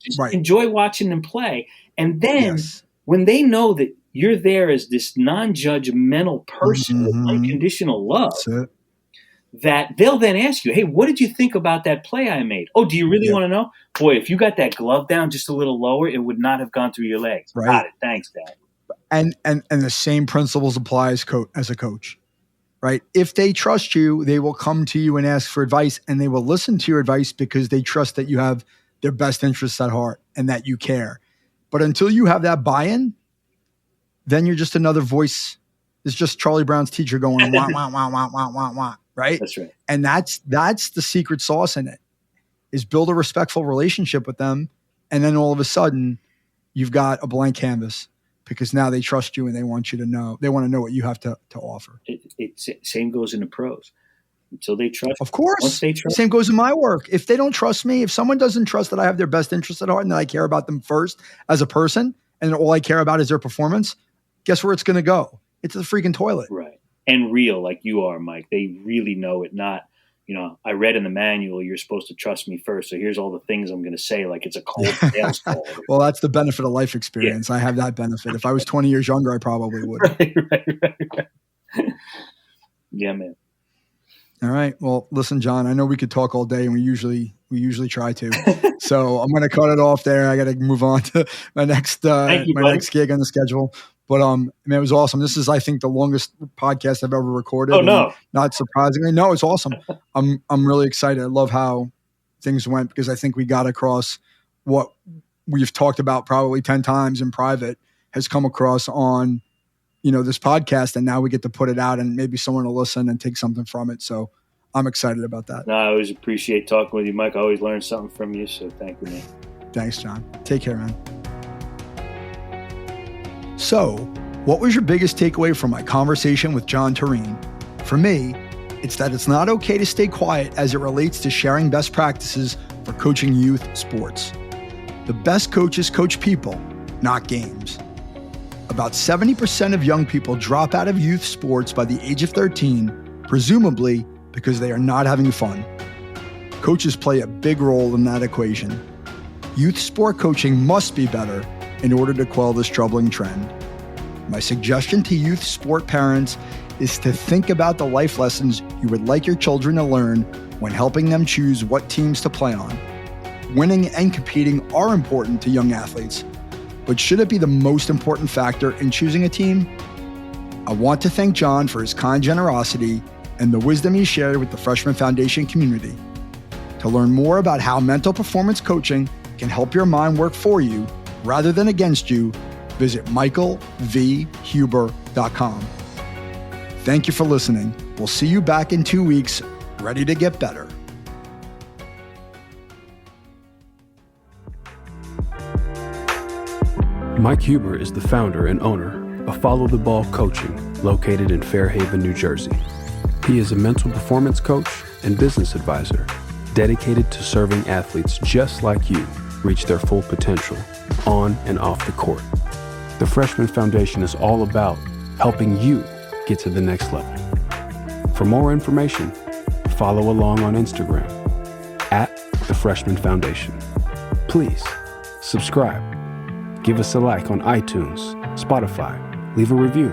Speaker 3: Just enjoy watching them play. And then when they know that you're there as this non-judgmental person with unconditional love, that they'll then ask you, hey, what did you think about that play I made? Oh, do you really want to know? Boy, if you got that glove down just a little lower, it would not have gone through your legs.
Speaker 2: Right.
Speaker 3: Got it. Thanks, Dad.
Speaker 2: And the same principles apply as a coach, right? If they trust you, they will come to you and ask for advice, and they will listen to your advice because they trust that you have their best interests at heart and that you care. But until you have that buy-in, then you're just another voice. It's just Charlie Brown's teacher going, wah, wah, wah, wah, wah, wah, wah, right?
Speaker 3: That's right.
Speaker 2: And that's the secret sauce in it, is build a respectful relationship with them. And then all of a sudden you've got a blank canvas, because now they trust you and they want you to know. They want to know what you have to offer.
Speaker 3: Same goes in the pros. Until they trust.
Speaker 2: Of course.
Speaker 3: Once they trust.
Speaker 2: Same goes in my work. If they don't trust me, if someone doesn't trust that I have their best interests at heart and that I care about them first as a person, and all I care about is their performance, guess where it's going to go? It's the freaking toilet.
Speaker 3: Right. And real, like you are, Mike. They really know it. Not, I read in the manual, you're supposed to trust me first. So here's all the things I'm going to say, like it's a cold sales call.
Speaker 2: Well, that's the benefit of life experience. I have that benefit. If I was 20 years younger, I probably would.
Speaker 3: Right. Yeah, man.
Speaker 2: All right. Well, listen, John, I know we could talk all day, and we usually try to. So I'm going to cut it off there. I got to move on to my next next gig on the schedule. But it was awesome. This is, I think, the longest podcast I've ever recorded.
Speaker 3: Oh no!
Speaker 2: Not surprisingly, no, it's awesome. I'm really excited. I love how things went, because I think we got across what we've talked about probably 10 times in private has come across on this podcast, and now we get to put it out, and maybe someone will listen and take something from it. So I'm excited about that.
Speaker 3: No, I always appreciate talking with you, Mike. I always learn something from you. So thank you, man.
Speaker 2: Thanks, John. Take care, man. So, what was your biggest takeaway from my conversation with Jon Torine? For me, it's that it's not okay to stay quiet as it relates to sharing best practices for coaching youth sports. The best coaches coach people, not games. About 70% of young people drop out of youth sports by the age of 13, presumably because they are not having fun. Coaches play a big role in that equation. Youth sport coaching must be better in order to quell this troubling trend. My suggestion to youth sport parents is to think about the life lessons you would like your children to learn when helping them choose what teams to play on. Winning and competing are important to young athletes, but should it be the most important factor in choosing a team? I want to thank Jon for his kind generosity and the wisdom he shared with the Freshman Foundation community. To learn more about how mental performance coaching can help your mind work for you rather than against you, visit michaelvhuber.com. Thank you for listening. We'll see you back in 2 weeks, ready to get better.
Speaker 1: Mike Huber is the founder and owner of Follow the Ball Coaching, located in Fairhaven, New Jersey. He is a mental performance coach and business advisor dedicated to serving athletes just like you reach their full potential on and off the court. The Freshman Foundation is all about helping you get to the next level. For more information, follow along on Instagram at The Freshman Foundation. Please subscribe, give us a like on iTunes, Spotify, leave a review,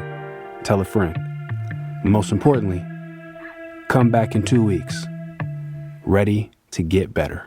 Speaker 1: tell a friend. Most importantly, come back in 2 weeks, ready to get better.